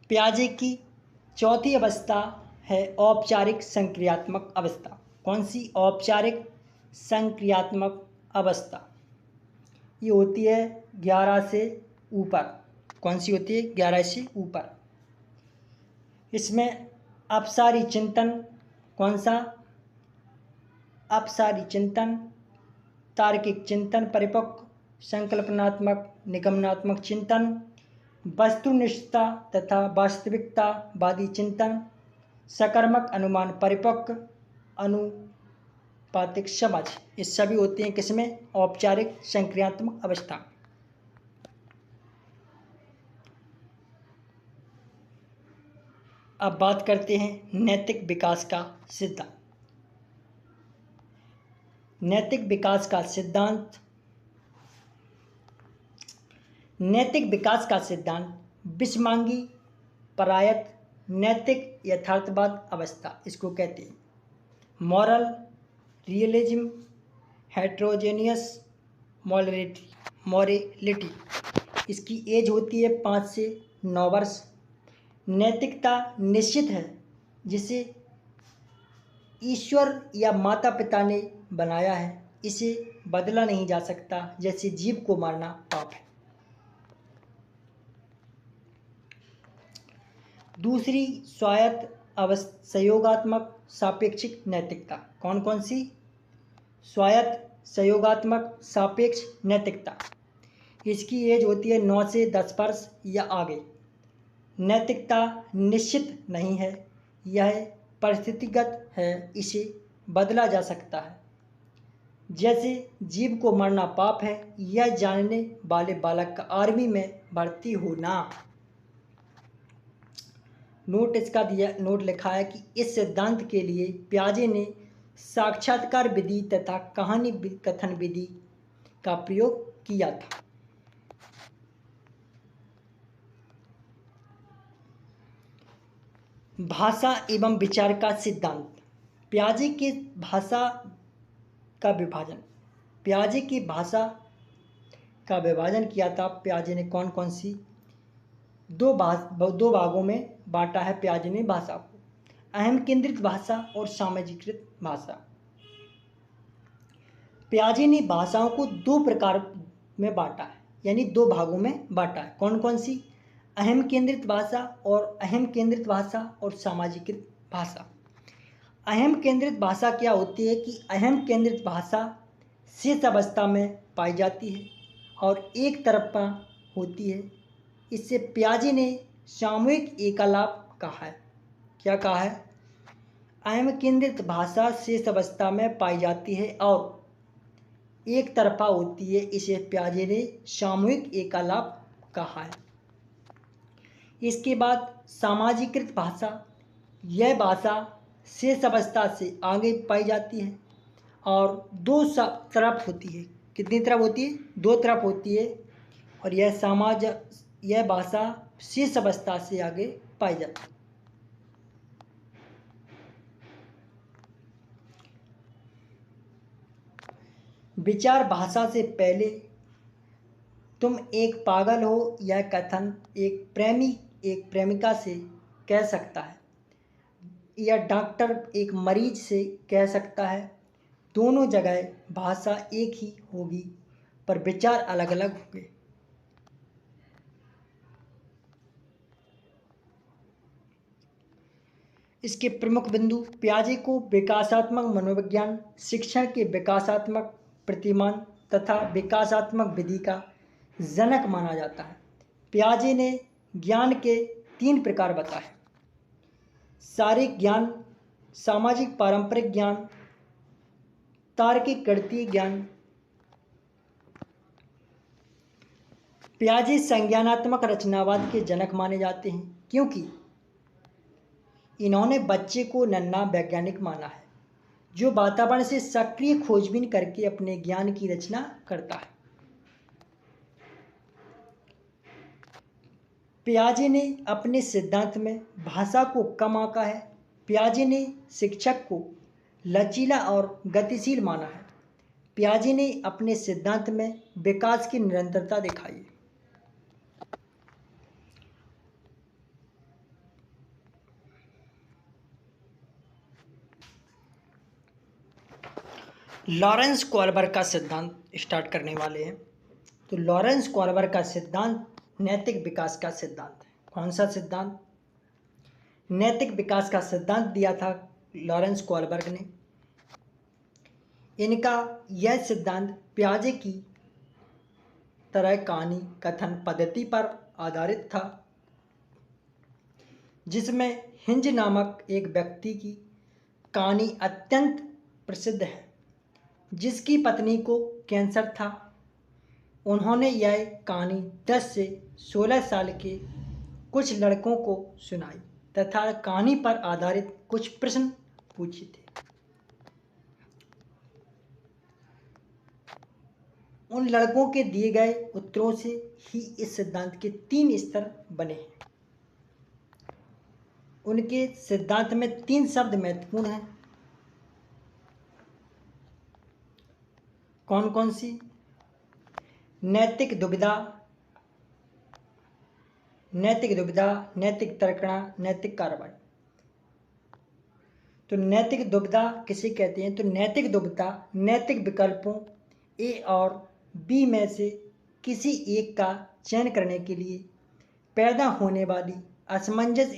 पियाजे की चौथी अवस्था है औपचारिक संक्रियात्मक अवस्था। कौन सी? औपचारिक संक्रियात्मक अवस्था। ये होती है 11 से ऊपर। कौन सी होती है? 11 से ऊपर। इसमें अपसारी चिंतन, कौन सा? अपसारी चिंतन, तार्किक चिंतन परिपक्व, संकल्पनात्मक, निगमनात्मक चिंतन, वस्तुनिष्ठता तथा वास्तविकतावादी चिंतन, सकर्मक अनुमान परिपक्व, अनुपातिक समझ, ये सभी होते हैं किसमें? औपचारिक संक्रियात्मक अवस्था। अब बात करते हैं नैतिक विकास का सिद्धांत। नैतिक विकास का सिद्धांत। नैतिक विकास का सिद्धांत विषमांगी परायत नैतिक यथार्थवाद अवस्था इसको कहते हैं। Moral realism, heterogeneous morality. इसकी एज होती है 5 से 9 वर्ष। नैतिकता निश्चित है, जिसे ईश्वर या माता पिता ने बनाया है, इसे बदला नहीं जा सकता, जैसे जीव को मारना पाप है। दूसरी स्वायत्त सहयोगात्मक सापेक्षिक नैतिकता। कौन कौन सी? स्वायत्त सहयोगात्मक सापेक्ष नैतिकता। इसकी एज होती है 9 से 10 वर्ष या आगे। नैतिकता निश्चित नहीं है, यह परिस्थितिगत है, इसे बदला जा सकता है। जैसे जीव को मारना पाप है, यह जानने वाले बालक का आर्मी में भर्ती होना। नोट इसका दिया, नोट लिखा है कि इस सिद्धांत के लिए पियाजे ने साक्षात्कार विधि तथा कहानी कथन विधि का प्रयोग किया था। भाषा एवं विचार का सिद्धांत। पियाजे के भाषा का विभाजन। पियाजे की भाषा का विभाजन किया था पियाजे ने। कौन कौन सी? दो भागों में बांटा है पियाजे ने भाषा को। अहम केंद्रित भाषा और सामाजिकृत भाषा। पियाजे ने भाषाओं को 2 प्रकार में बांटा है, यानी 2 भागों में बांटा है। कौन कौन सी? अहम केंद्रित भाषा और अहम केंद्रित भाषा और सामाजिकृत भाषा। अहम केंद्रित भाषा क्या होती है कि अहम केंद्रित भाषा शेष अवस्था में पाई जाती है और एक तरफा होती है। इससे पियाजे ने सामूहिक एकालाप कहा है। क्या कहा है? अहम केंद्रित भाषा शेष अवस्था में पाई जाती है और एक तरफा होती है, इसे पियाजे ने सामूहिक एकालाप कहा है। इसके बाद सामाजिकृत भाषा। यह भाषा शेष अवस्था से आगे पाई जाती है और 2 तरफ होती है। कितनी तरफ होती है? 2 तरफ होती है और यह भाषा शेष अवस्था से आगे पाई जाती है। विचार भाषा से पहले तुम एक पागल हो, यह कथन एक प्रेमी एक प्रेमिका से कह सकता है या डॉक्टर एक मरीज से कह सकता है। दोनों जगह भाषा एक ही होगी पर विचार अलग अलग होंगे। इसके प्रमुख बिंदु: पियाजे को विकासात्मक मनोविज्ञान, शिक्षण के विकासात्मक प्रतिमान तथा विकासात्मक विधि का जनक माना जाता है। पियाजे ने ज्ञान के 3 प्रकार बताए: शारीरिक ज्ञान, सामाजिक पारंपरिक ज्ञान, तार्किक गणितीय ज्ञान। पियाजे संज्ञानात्मक रचनावाद के जनक माने जाते हैं क्योंकि इन्होंने बच्चे को नन्हा वैज्ञानिक माना है जो वातावरण से सक्रिय खोजबीन करके अपने ज्ञान की रचना करता है। पियाजे ने अपने सिद्धांत में भाषा को कम आंका है। पियाजे ने शिक्षक को लचीला और गतिशील माना है। पियाजे ने अपने सिद्धांत में विकास की निरंतरता दिखाई है। लॉरेंस कोलबर्ग का सिद्धांत स्टार्ट करने वाले हैं। तो लॉरेंस कोलबर्ग का सिद्धांत नैतिक विकास का सिद्धांत है। कौन सा सिद्धांत? नैतिक विकास का सिद्धांत दिया था लॉरेंस कोलबर्ग ने। इनका यह सिद्धांत पियाजे की तरह कहानी कथन पद्धति पर आधारित था, जिसमें हिंज नामक एक व्यक्ति की कहानी अत्यंत प्रसिद्ध है, जिसकी पत्नी को कैंसर था। उन्होंने यह कहानी 10 से 16 साल के कुछ लड़कों को सुनाई तथा कहानी पर आधारित कुछ प्रश्न पूछे थे। उन लड़कों के दिए गए उत्तरों से ही इस सिद्धांत के 3 स्तर बने हैं। उनके सिद्धांत में 3 शब्द महत्वपूर्ण हैं। कौन कौन सी? नैतिक दुविधा, नैतिक तर्कणा, नैतिक कार्रवाई। तो नैतिक दुविधा किसे कहते हैं? तो नैतिक दुविधा नैतिक विकल्पों ए और बी में से किसी एक का चयन करने के लिए पैदा होने वाली असमंजस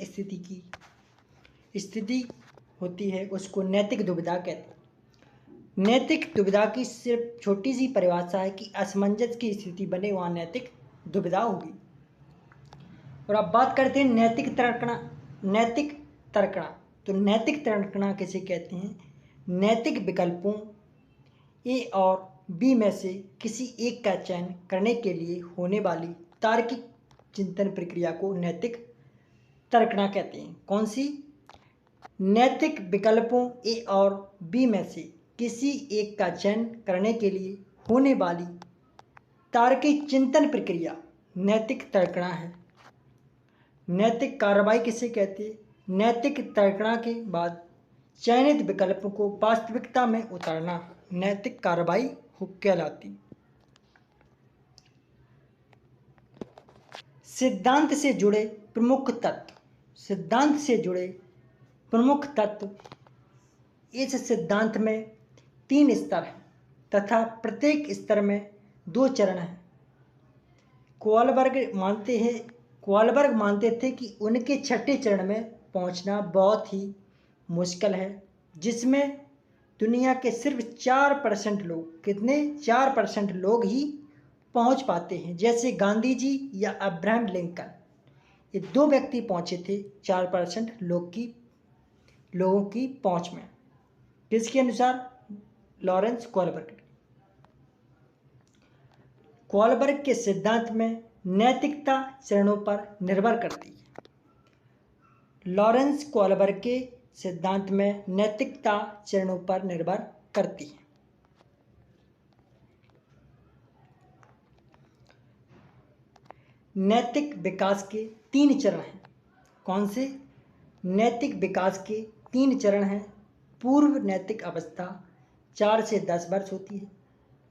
स्थिति होती है, उसको नैतिक दुविधा कहते हैं। नैतिक दुविधा की सिर्फ छोटी सी परिभाषा है कि असमंजस की स्थिति बने वहाँ नैतिक दुविधा होगी। और अब बात करते हैं नैतिक तर्कणा। तो नैतिक तर्कणा किसे कहते हैं? नैतिक विकल्पों ए और बी में से किसी एक का चयन करने के लिए होने वाली तार्किक चिंतन प्रक्रिया को नैतिक तर्कणा कहते हैं। कौन सी? नैतिक विकल्पों ए और बी में से किसी एक का चयन करने के लिए होने वाली तार्किक चिंतन प्रक्रिया नैतिक तर्कणा है। नैतिक कार्रवाई किसे कहते हैं? नैतिक तर्कणा के बाद चयनित विकल्पों को वास्तविकता में उतारना नैतिक कार्रवाई कहलाती। सिद्धांत से जुड़े प्रमुख तत्व। इस सिद्धांत में 3 स्तर हैं तथा प्रत्येक स्तर में 2 चरण हैं। कोलबर्ग मानते थे कि उनके 6ठे चरण में पहुंचना बहुत ही मुश्किल है, जिसमें दुनिया के सिर्फ 4% लोग, कितने? 4% लोग ही पहुंच पाते हैं, जैसे गांधी जी या अब्राहम लिंकन। ये 2 व्यक्ति पहुंचे थे 4% लोगों की पहुंच में। किसके अनुसार? लॉरेंस कोलबर्ग के सिद्धांत में नैतिकता चरणों पर निर्भर करती है। लॉरेंस कोलबर्ग के सिद्धांत में नैतिकता चरणों पर निर्भर करती है। नैतिक विकास के 3 चरण हैं। कौन से? नैतिक विकास के 3 चरण हैं। पूर्व नैतिक अवस्था 4 से 10 वर्ष होती है।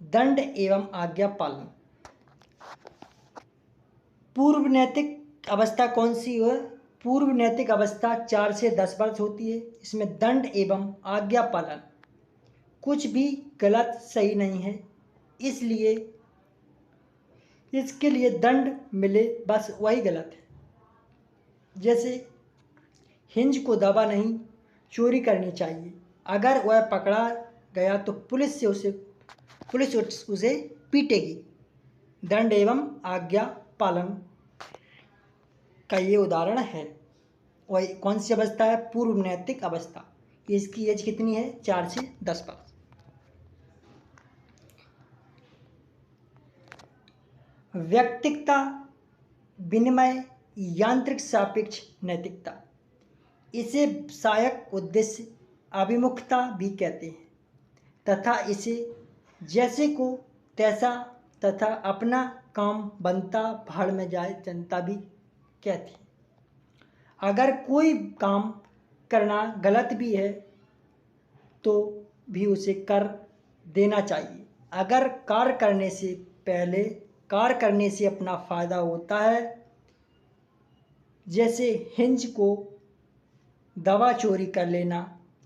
दंड एवं आज्ञा पालन। पूर्व नैतिक अवस्था कौन सी है? पूर्व नैतिक अवस्था 4 से 10 वर्ष होती है। इसमें दंड एवं आज्ञा पालन, कुछ भी गलत सही नहीं है, इसलिए इसके लिए दंड मिले बस वही गलत है। जैसे हिंज को दवा नहीं चोरी करनी चाहिए। अगर वह पकड़ा गया तो पुलिस उसे पीटेगी। दंड एवं आज्ञा पालन का ये उदाहरण है। वह कौन सी अवस्था है? पूर्व नैतिक अवस्था। इसकी एज कितनी है? 4 से 10 वर्ष। व्यक्तिकता विनिमय यांत्रिक सापेक्ष नैतिकता, इसे सहायक उद्देश्य अभिमुखता भी कहते हैं तथा इसे जैसे को तैसा तथा अपना काम बनता भाड़ में जाए जनता भी कहती है। अगर कोई काम करना गलत भी है तो भी उसे कर देना चाहिए। अगर कार्य करने से अपना फायदा होता है, जैसे हिंज को दवा चोरी कर लेना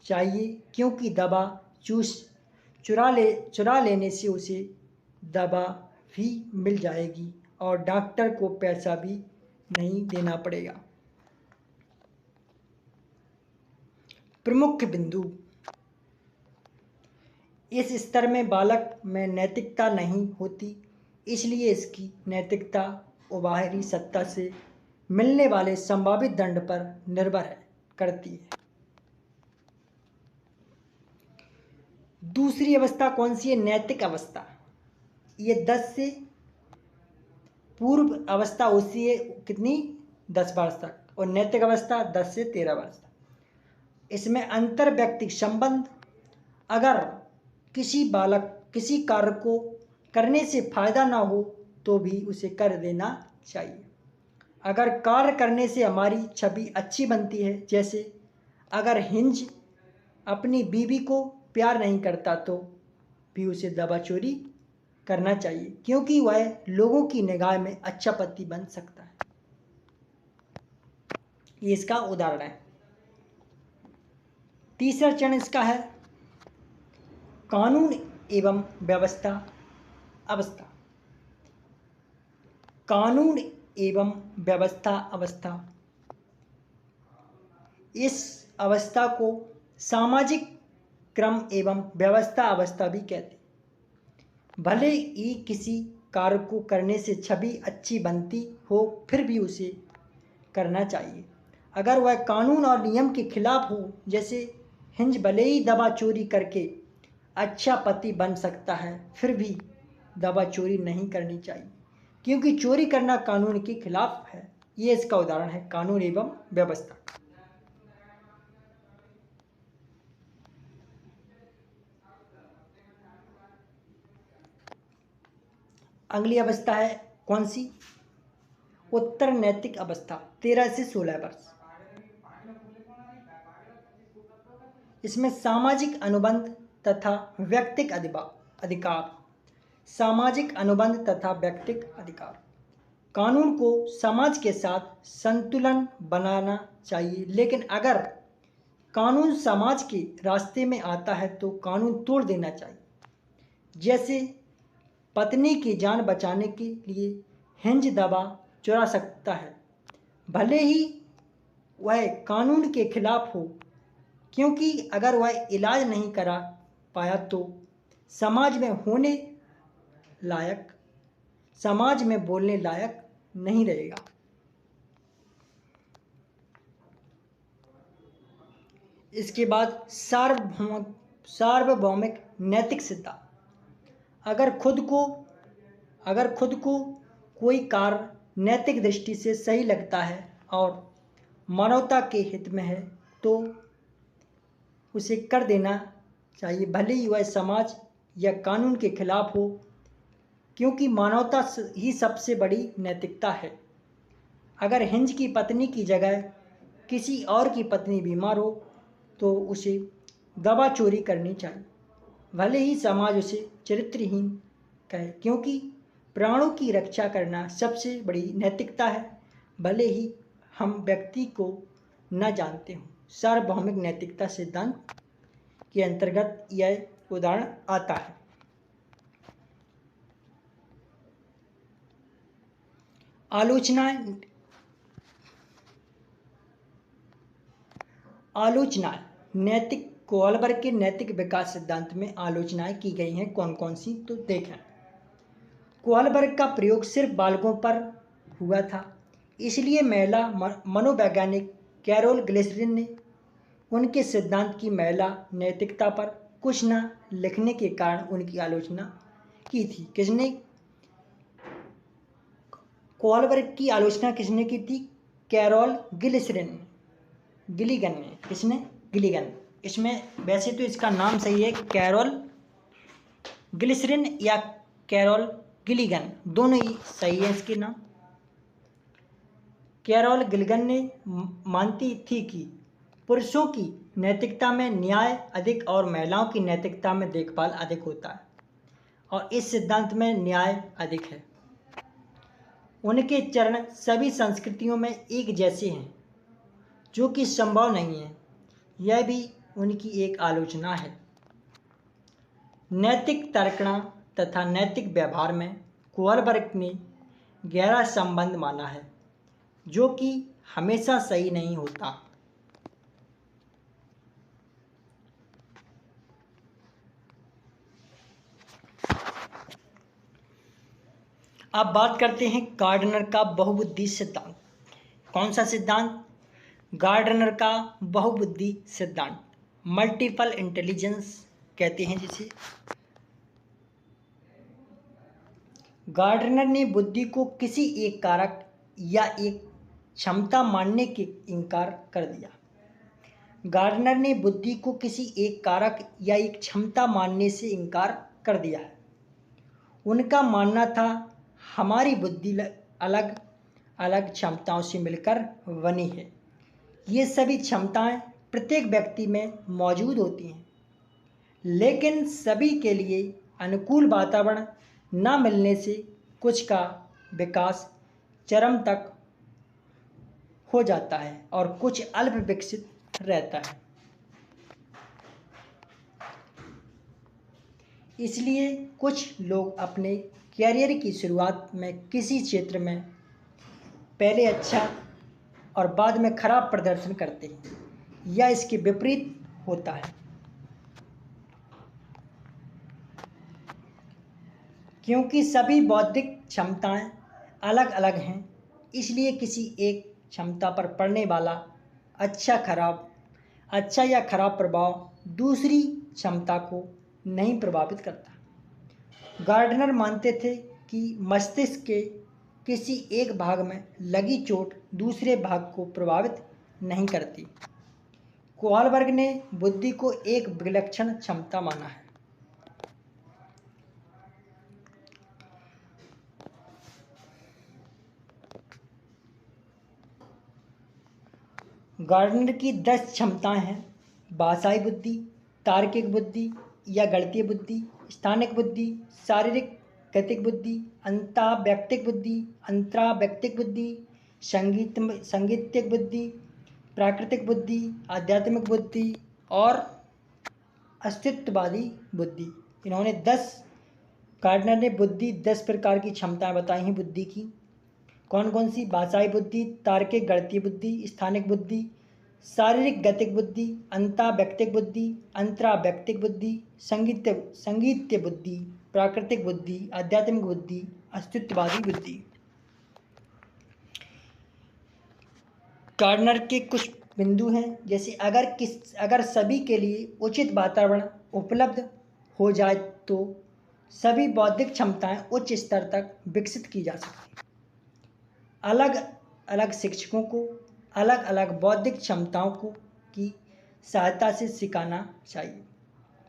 चाहिए, क्योंकि दवा चुरा लेने से उसे दवा भी मिल जाएगी और डॉक्टर को पैसा भी नहीं देना पड़ेगा। प्रमुख बिंदु, इस स्तर में बालक में नैतिकता नहीं होती, इसलिए इसकी नैतिकता बाहरी सत्ता से मिलने वाले संभावित दंड पर निर्भर करती है। दूसरी अवस्था कौन सी है? नैतिक अवस्था। ये 10 से पूर्व अवस्था होती है कितनी? 10 वर्ष तक, और नैतिक अवस्था 10 से 13 वर्ष तक। इसमें अंतर व्यक्तिक संबंध, अगर किसी बालक किसी कार्य को करने से फायदा ना हो तो भी उसे कर देना चाहिए। अगर कार्य करने से हमारी छवि अच्छी बनती है, जैसे अगर हिंज अपनी बीवी को प्यार नहीं करता तो भी उसे दवा चोरी करना चाहिए, क्योंकि वह लोगों की निगाह में अच्छा पति बन सकता है। ये इसका उदाहरण है। तीसरा चरण इसका है कानून एवं व्यवस्था अवस्था। कानून एवं व्यवस्था अवस्था, इस अवस्था को सामाजिक क्रम एवं व्यवस्था अवस्था भी कहते हैं। भले ही किसी कार्य को करने से छवि अच्छी बनती हो, फिर भी उसे करना चाहिए। अगर वह कानून और नियम के खिलाफ हो, जैसे हिंज भले ही दवा चोरी करके अच्छा पति बन सकता है, फिर भी दवा चोरी नहीं करनी चाहिए, क्योंकि चोरी करना कानून के खिलाफ है। ये इसका उदाहरण है कानून एवं व्यवस्था। अगली अवस्था है कौन सी? उत्तर नैतिक अवस्था, 13 से 16 वर्ष। इसमें सामाजिक अनुबंध तथा व्यक्तिक अधिकार। सामाजिक अनुबंध तथा व्यक्तिक अधिकार, कानून को समाज के साथ संतुलन बनाना चाहिए, लेकिन अगर कानून समाज के रास्ते में आता है तो कानून तोड़ देना चाहिए। जैसे पत्नी की जान बचाने के लिए हिंज दवा चुरा सकता है, भले ही वह कानून के खिलाफ हो, क्योंकि अगर वह इलाज नहीं करा पाया तो समाज में बोलने लायक नहीं रहेगा। इसके बाद सार्वभौमिक नैतिक सिद्धांत। अगर खुद को कोई कार्य नैतिक दृष्टि से सही लगता है और मानवता के हित में है तो उसे कर देना चाहिए, भले ही वह समाज या कानून के खिलाफ हो, क्योंकि मानवता ही सबसे बड़ी नैतिकता है। अगर हिंज की पत्नी की जगह किसी और की पत्नी बीमार हो तो उसे दवा चोरी करनी चाहिए, भले ही समाज उसे चरित्रहीन कहे, क्योंकि प्राणों की रक्षा करना सबसे बड़ी नैतिकता है, भले ही हम व्यक्ति को न जानते हों। सार्वभौमिक नैतिकता सिद्धांत के अंतर्गत यह उदाहरण आता है। आलोचनाएं। आलोचनाएं नैतिक कोहलबर्ग के नैतिक विकास सिद्धांत में आलोचनाएं की गई हैं कौन कौन सी, तो देखें। कोहलबर्ग का प्रयोग सिर्फ बालकों पर हुआ था, इसलिए महिला मनोवैज्ञानिक कैरोल ग्लिसरिन ने उनके सिद्धांत की महिला नैतिकता पर कुछ न लिखने के कारण उनकी आलोचना की थी। किसने? कोहलबर्ग की आलोचना किसने की थी? कैरोल गिलिगन ने। किसने? गिलिगन। इसमें वैसे तो इसका नाम सही है कैरोल ग्लिसरिन या कैरोल गिलिगन, दोनों ही सही है इसके नाम। कैरोल गिलिगन ने मानती थी कि पुरुषों की नैतिकता में न्याय अधिक और महिलाओं की नैतिकता में देखभाल अधिक होता है, और इस सिद्धांत में न्याय अधिक है। उनके चरण सभी संस्कृतियों में एक जैसे हैं, जो कि संभव नहीं है। यह भी उनकी एक आलोचना है। नैतिक तर्कणा तथा नैतिक व्यवहार में कोहलबर्ग ने गहरा संबंध माना है, जो कि हमेशा सही नहीं होता। अब बात करते हैं गार्डनर का बहुबुद्धि सिद्धांत। कौन सा सिद्धांत? गार्डनर का बहुबुद्धि सिद्धांत, मल्टीपल इंटेलिजेंस कहते हैं जिसे। गार्डनर ने बुद्धि को किसी एक कारक या एक क्षमता मानने के इनकार कर दिया। गार्डनर ने बुद्धि को किसी एक कारक या एक क्षमता मानने से इनकार कर दिया है। उनका मानना था हमारी बुद्धि अलग अलग क्षमताओं से मिलकर बनी है। ये सभी क्षमताएं प्रत्येक व्यक्ति में मौजूद होती हैं, लेकिन सभी के लिए अनुकूल वातावरण न मिलने से कुछ का विकास चरम तक हो जाता है और कुछ अल्प विकसित रहता है। इसलिए कुछ लोग अपने कैरियर की शुरुआत में किसी क्षेत्र में पहले अच्छा और बाद में खराब प्रदर्शन करते हैं, या इसके विपरीत होता है। क्योंकि सभी बौद्धिक क्षमताएं अलग अलग हैं, इसलिए किसी एक क्षमता पर पड़ने वाला अच्छा या खराब प्रभाव दूसरी क्षमता को नहीं प्रभावित करता। गार्डनर मानते थे कि मस्तिष्क के किसी एक भाग में लगी चोट दूसरे भाग को प्रभावित नहीं करती। कोहलबर्ग ने बुद्धि को एक विलक्षण क्षमता माना है। गार्डनर की 10 क्षमताएं हैं: भाषाई बुद्धि, तार्किक बुद्धि या गणितीय बुद्धि, स्थानिक बुद्धि, शारीरिक गतिक बुद्धि, अंतःवैयक्तिक बुद्धि, अंतरावैयक्तिक बुद्धि, संगीतिक बुद्धि, प्राकृतिक बुद्धि, आध्यात्मिक बुद्धि और अस्तित्ववादी बुद्धि। इन्होंने गार्डनर ने 10 प्रकार की क्षमताएं बताई हैं बुद्धि की। कौन कौन सी? भाषाई बुद्धि, तार्किक गणितीय बुद्धि, स्थानिक बुद्धि, शारीरिक गतिक बुद्धि, अंतःवैयक्तिक बुद्धि, अंतरावैयक्तिक बुद्धि, संगीतीय बुद्धि, प्राकृतिक बुद्धि, आध्यात्मिक बुद्धि, अस्तित्ववादी बुद्धि। गार्डनर के कुछ बिंदु हैं, जैसे अगर सभी के लिए उचित वातावरण उपलब्ध हो जाए तो सभी बौद्धिक क्षमताएं उच्च स्तर तक विकसित की जा सकती हैं। अलग अलग शिक्षकों को अलग अलग बौद्धिक क्षमताओं की सहायता से सिखाना चाहिए।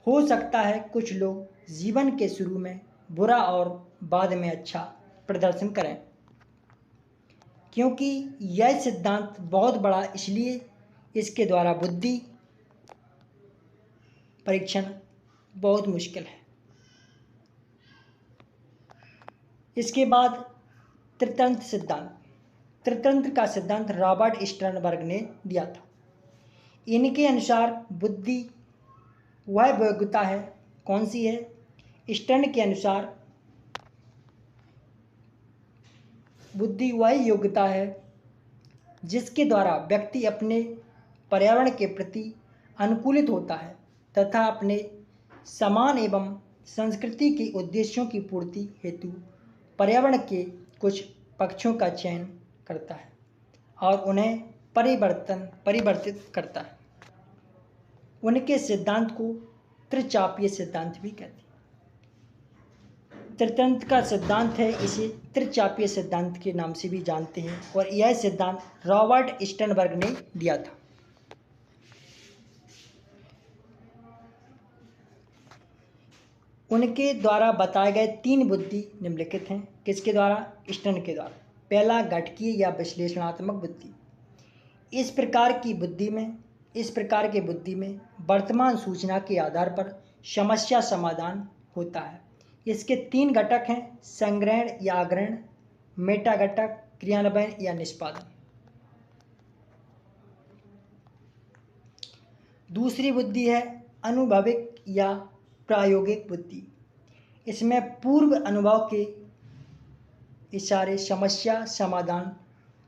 हो सकता है कुछ लोग जीवन के शुरू में बुरा और बाद में अच्छा प्रदर्शन करें। क्योंकि यह सिद्धांत बहुत बड़ा, इसलिए इसके द्वारा बुद्धि परीक्षण बहुत मुश्किल है। इसके बाद त्रितंत्र सिद्धांत। त्रितंत्र का सिद्धांत रॉबर्ट स्टर्नबर्ग ने दिया था। इनके अनुसार बुद्धि वह योग्यता है, कौन सी है? स्टर्न के अनुसार बुद्धि वह योग्यता है जिसके द्वारा व्यक्ति अपने पर्यावरण के प्रति अनुकूलित होता है तथा अपने समान एवं संस्कृति के उद्देश्यों की पूर्ति हेतु पर्यावरण के कुछ पक्षों का चयन करता है और उन्हें परिवर्तित करता है। उनके सिद्धांत को त्रिचापीय सिद्धांत भी कहते हैं। त्रितंत्र का सिद्धांत है, इसे त्रिचापीय सिद्धांत के नाम से भी जानते हैं और यह सिद्धांत रॉबर्ट स्टर्नबर्ग ने दिया था। उनके द्वारा बताए गए 3 बुद्धि निम्नलिखित हैं। किसके द्वारा? स्टर्न के द्वारा। पहला, घटकीय या विश्लेषणात्मक बुद्धि। इस प्रकार की बुद्धि में वर्तमान सूचना के आधार पर समस्या समाधान होता है। इसके 3 घटक हैं, संग्रहण या आग्रहण, मेटा घटक, क्रियान्वयन या निष्पादन। दूसरी बुद्धि है अनुभविक या प्रायोगिक बुद्धि। इसमें पूर्व अनुभव के इशारे समस्या समाधान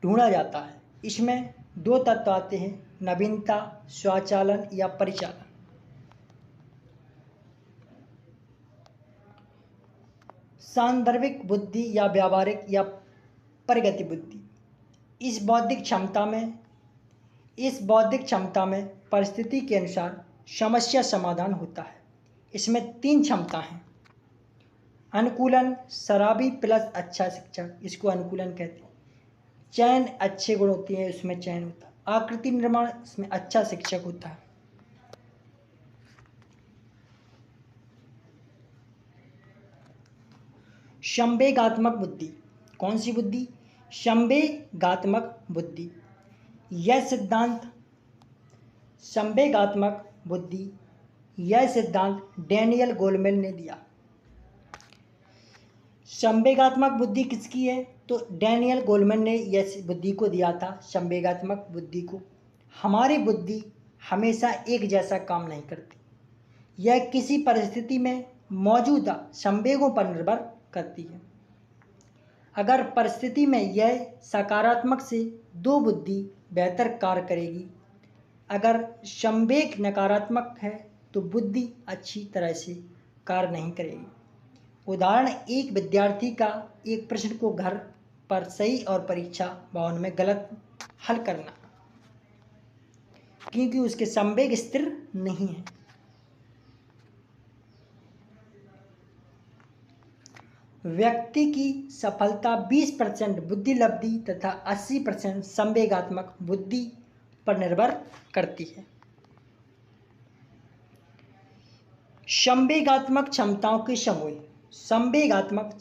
ढूंढा जाता है। इसमें 2 तत्व आते हैं, नवीनता, स्वचालन या परिचालन। सांदर्भिक बुद्धि या व्यावहारिक या प्रगति बुद्धि। इस बौद्धिक क्षमता में परिस्थिति के अनुसार समस्या समाधान होता है। इसमें 3 क्षमता हैं, अनुकूलन, शराबी प्लस अच्छा शिक्षक, इसको अनुकूलन कहते हैं। चयन, अच्छे गुण होती हैं, उसमें चयन होता है। आकृति निर्माण, इसमें अच्छा शिक्षक होता है। संवेगात्मक बुद्धि। कौन सी बुद्धि? संवेगात्मक बुद्धि। यह सिद्धांत डैनियल गोलमेल ने दिया। संवेगात्मक बुद्धि किसकी है? तो डैनियल गोलमेल ने यह बुद्धि को दिया था, संवेगात्मक बुद्धि को। हमारी बुद्धि हमेशा एक जैसा काम नहीं करती, यह किसी परिस्थिति में मौजूदा संवेगों पर निर्भर करती है। अगर परिस्थिति में यह सकारात्मक से 2 बुद्धि बेहतर कार्य करेगी, अगर संवेग नकारात्मक है तो बुद्धि अच्छी तरह से कार्य नहीं करेगी। उदाहरण, एक विद्यार्थी का एक प्रश्न को घर पर सही और परीक्षा भवन में गलत हल करना, क्योंकि उसके संवेग स्थिर नहीं है। व्यक्ति की सफलता 20% बुद्धि लब्धि तथा 80% संवेगात्मक बुद्धि पर निर्भर करती है। संवेगात्मक क्षमताओं के समूह। संवेगात्मक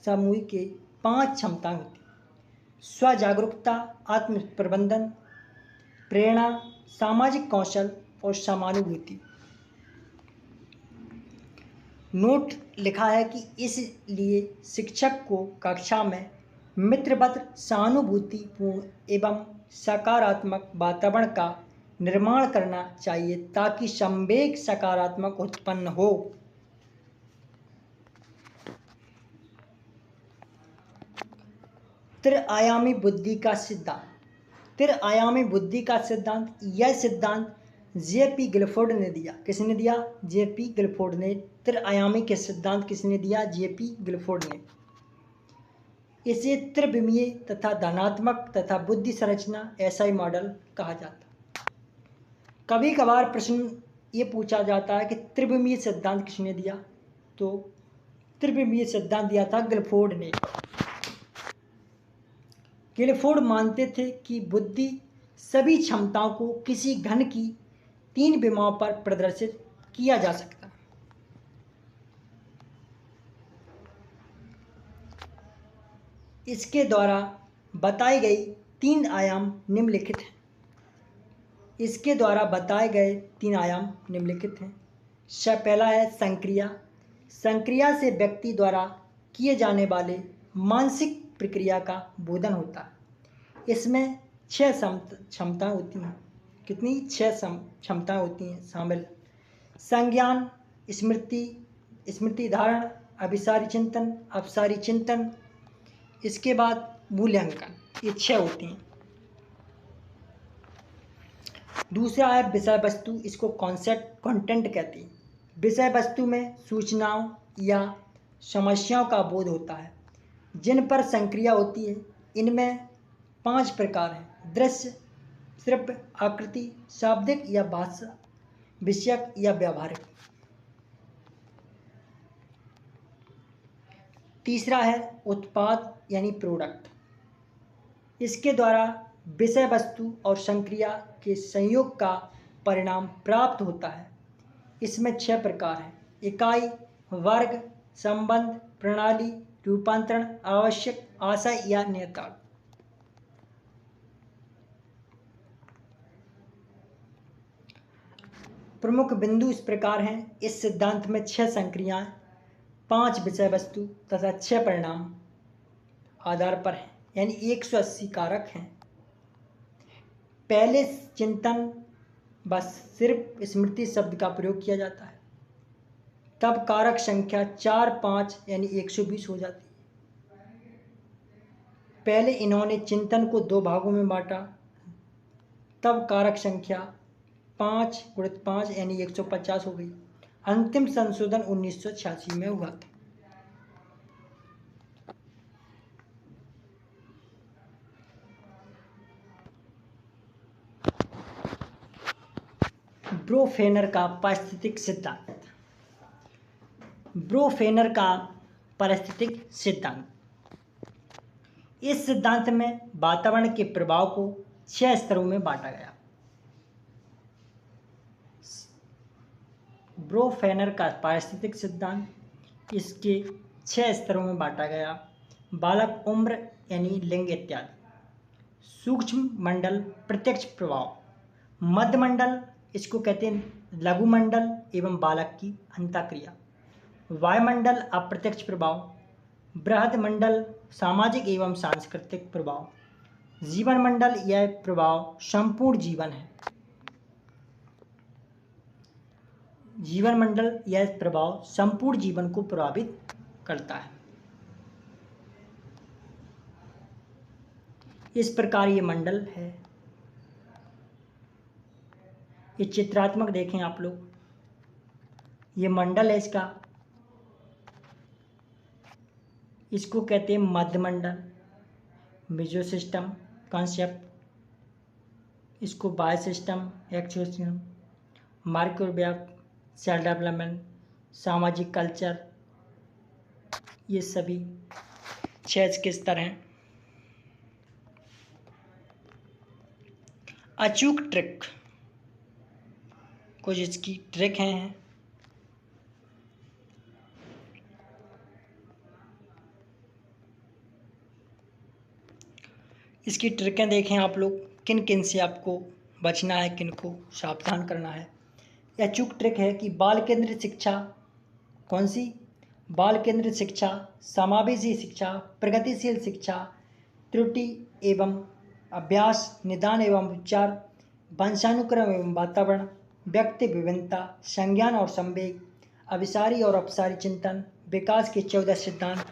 समूह के 5 क्षमताएं होती हैं: स्वजागरूकता, आत्म प्रबंधन, प्रेरणा, सामाजिक कौशल और समानुभूति। नोट लिखा है कि इसलिए शिक्षक को कक्षा में मित्रवत, सहानुभूतिपूर्ण एवं सकारात्मक वातावरण का निर्माण करना चाहिए ताकि संवेग सकारात्मक उत्पन्न हो। त्रिआयामी बुद्धि का सिद्धांत। यह सिद्धांत जे.पी. गिलफोर्ड ने दिया। किसने दिया? जे.पी. गिलफोर्ड ने। त्रिआयामी के सिद्धांत किसने दिया? जे.पी. गिलफोर्ड ने। इसे त्रिविमीय तथा धनात्मक तथा बुद्धि संरचना एसआई मॉडल कहा जाता है। कभी कभार प्रश्न ये पूछा जाता है कि त्रिविमीय सिद्धांत किसने दिया? तो त्रिविमीय सिद्धांत दिया था गिलफोर्ड ने। गिलफोर्ड मानते थे कि बुद्धि सभी क्षमताओं को किसी घन की 3 विमाओं पर प्रदर्शित किया जा सकता है। इसके द्वारा बताए गए 3 आयाम निम्नलिखित हैं। पहला है संक्रिया। संक्रिया से व्यक्ति द्वारा किए जाने वाले मानसिक प्रक्रिया का बोधन होता है। इसमें 6 क्षमताएं होती हैं। कितनी? 6 क्षमताएं होती हैं शामिल: संज्ञान, स्मृति धारण, अभिसारी चिंतन, अपसारी चिंतन, इसके बाद मूल्यांकन। ये 6 होती हैं। दूसरा है विषय वस्तु, इसको कॉन्सेप्ट कंटेंट कहते हैं। विषय वस्तु में सूचनाओं या समस्याओं का बोध होता है जिन पर संक्रिया होती है। इनमें 5 प्रकार हैं: दृश्य, श्रव्य, आकृति, शाब्दिक या भाषा, विषयक या व्यावहारिक। तीसरा है उत्पाद यानी प्रोडक्ट। इसके द्वारा विषय वस्तु और संक्रिया के संयोग का परिणाम प्राप्त होता है। इसमें 6 प्रकार हैं: इकाई, वर्ग, संबंध, प्रणाली, रूपांतरण, आवश्यक, आशय या नियतार्थ। प्रमुख बिंदु इस प्रकार हैं। इस सिद्धांत में 6 संक्रियाएं, 5 विषय वस्तु तथा 6 परिणाम आधार पर हैं, यानी 180 कारक हैं। पहले चिंतन बस सिर्फ स्मृति शब्द का प्रयोग किया जाता है, तब कारक संख्या 4, 5 यानी 120 हो जाती है। पहले इन्होंने चिंतन को 2 भागों में बांटा, तब कारक संख्या 5 × 5 यानी 150 हो गई। अंतिम संशोधन 1986 में हुआ था। ब्रोफेनर का पारिस्थितिक सिद्धांत। ब्रोफेनर का पारिस्थितिक सिद्धांत, इस सिद्धांत में वातावरण के प्रभाव को 6 स्तरों में बांटा गया। ब्रोफेनर का पारिस्थितिक सिद्धांत, इसके 6 स्तरों में बांटा गया: बालक, उम्र यानी लिंग इत्यादि। सूक्ष्म मंडल प्रत्यक्ष प्रभाव, मध्य मंडल इसको कहते हैं लघु मंडल एवं बालक की अंतःक्रिया, वायुमंडल अप्रत्यक्ष प्रभाव, बृहद मंडल सामाजिक एवं सांस्कृतिक प्रभाव, जीवन मंडल यह प्रभाव संपूर्ण जीवन है। जीवन मंडल यह प्रभाव संपूर्ण जीवन को प्रभावित करता है। इस प्रकार ये मंडल है। ये चित्रात्मक देखें आप लोग, ये मंडल है इसका, इसको कहते हैं मध्य मंडल, मेसो सिस्टम कॉन्सेप्ट, इसको bio system, exosystem, microbial, cell development, सामाजिक कल्चर, ये सभी 6 के स्तर हैं। अचूक ट्रिक, कुछ इसकी ट्रिक हैं। इसकी ट्रिकें देखें आप लोग, किन किन से आपको बचना है, किन को सावधान करना है। यह अचूक ट्रिक है कि बाल केंद्रित शिक्षा, कौन सी? बाल केंद्रित शिक्षा, समावेशी शिक्षा, प्रगतिशील शिक्षा, त्रुटि एवं अभ्यास, निदान एवं उपचार, वंशानुक्रम एवं वातावरण, व्यक्ति विभिन्नता, संज्ञान और संवेग, अभिसारी और अपसारी चिंतन, विकास के 14 सिद्धांत,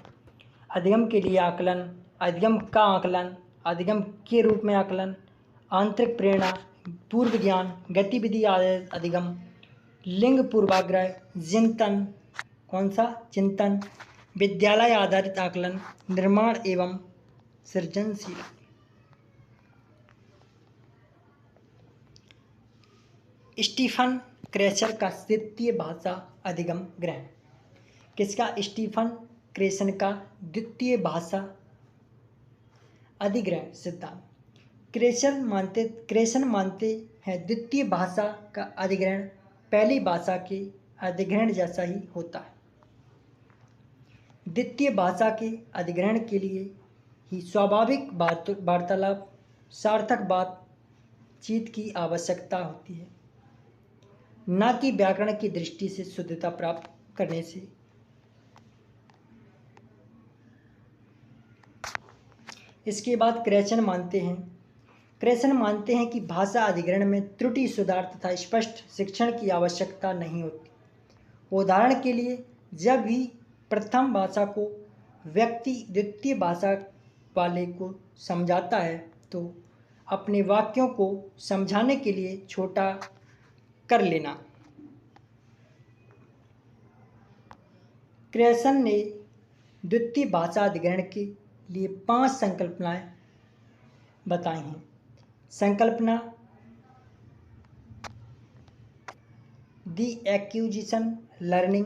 अधिगम के लिए आकलन, अधिगम का आकलन, अधिगम के रूप में आकलन, आंतरिक प्रेरणा, पूर्व ज्ञान, गतिविधि आधारित अधिगम, लिंग पूर्वाग्रह, चिंतन, कौन सा? चिंतन, विद्यालय आधारित आकलन, निर्माण एवं सृजनशील। स्टीफन क्रेसर का द्वितीय भाषा अधिगम ग्रहण। किसका? स्टीफन क्रेसन का द्वितीय भाषा अधिग्रहण सिद्धांत। क्रेसन मानते हैं द्वितीय भाषा का अधिग्रहण पहली भाषा के अधिग्रहण जैसा ही होता है। द्वितीय भाषा के अधिग्रहण के लिए ही स्वाभाविक वार्तालाप, सार्थक बातचीत की आवश्यकता होती है, न कि व्याकरण की दृष्टि से शुद्धता प्राप्त करने से। इसके बाद क्रेसन मानते हैं कि भाषा अधिग्रहण में त्रुटि सुधार तथा स्पष्ट शिक्षण की आवश्यकता नहीं होती। उदाहरण के लिए, जब भी प्रथम भाषा को व्यक्ति द्वितीय भाषा वाले को समझाता है तो अपने वाक्यों को समझाने के लिए छोटा कर लेना। क्रेसन ने द्वितीय भाषा अधिग्रहण के लिए 5 संकल्पनाएं बताई हैं। संकल्पना दी एक्विजिशन लर्निंग,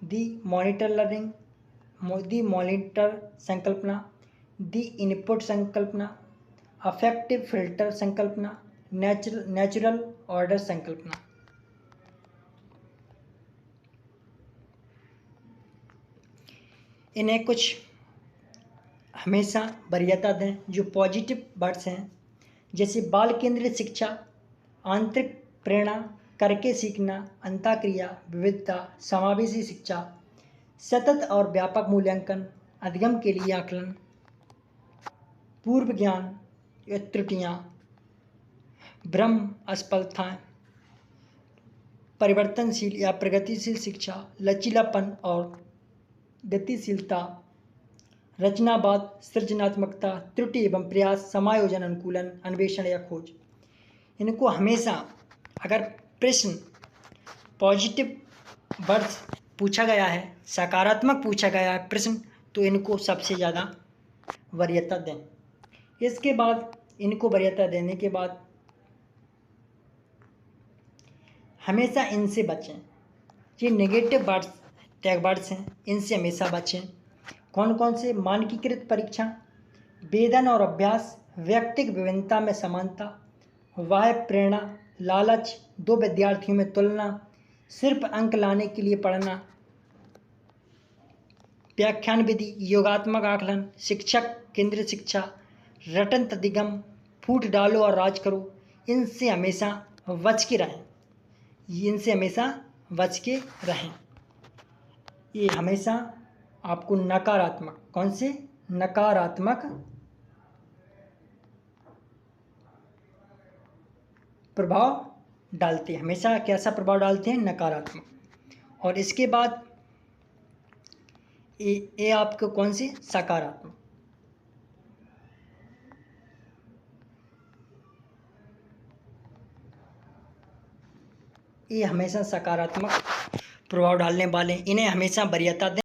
दी मॉनिटर लर्निंग, दी मॉनिटर संकल्पना, दी इनपुट संकल्पना, अफेक्टिव फिल्टर संकल्पना, नेचुरल ऑर्डर संकल्पना। इन्हें कुछ हमेशा वरीयता दें जो पॉजिटिव वर्ड्स हैं, जैसे बाल केंद्रित शिक्षा, आंतरिक प्रेरणा, करके सीखना, अंतःक्रिया, विविधता, समावेशी शिक्षा, सतत और व्यापक मूल्यांकन, अधिगम के लिए आकलन, पूर्व ज्ञान या त्रुटियाँ, भ्रम, असफलताएँ, परिवर्तनशील या प्रगतिशील शिक्षा, लचीलापन और गतिशीलता, रचनावाद, सृजनात्मकता, त्रुटि एवं प्रयास, समायोजन, अनुकूलन, अन्वेषण या खोज। इनको हमेशा अगर प्रश्न पॉजिटिव वर्ड्स पूछा गया है, सकारात्मक पूछा गया है प्रश्न, तो इनको सबसे ज़्यादा वरीयता दें। इसके बाद इनको वरीयता देने के बाद हमेशा इनसे बचें। ये नेगेटिव वर्ड्स टैग वर्ड्स हैं, इनसे हमेशा बचें। कौन कौन से? मानकीकृत परीक्षण, वेदन और अभ्यास, व्यक्तिगत विभिन्नता में समानता, बाह्य प्रेरणा, लालच, 2 विद्यार्थियों में तुलना, सिर्फ अंक लाने के लिए पढ़ना, व्याख्यान विधि, योगात्मक आकलन, शिक्षक केंद्रित शिक्षा, रटन अधिगम, फूट डालो और राज करो। इनसे हमेशा बच के रहें। इनसे हमेशा बच के रहें। ये हमेशा आपको नकारात्मक, कौन से? नकारात्मक प्रभाव डालते हैं। हमेशा कैसा प्रभाव डालते हैं? नकारात्मक। और इसके बाद ये आपको कौन से? सकारात्मक। ये हमेशा सकारात्मक प्रभाव डालने वाले, इन्हें हमेशा वरीयता दें।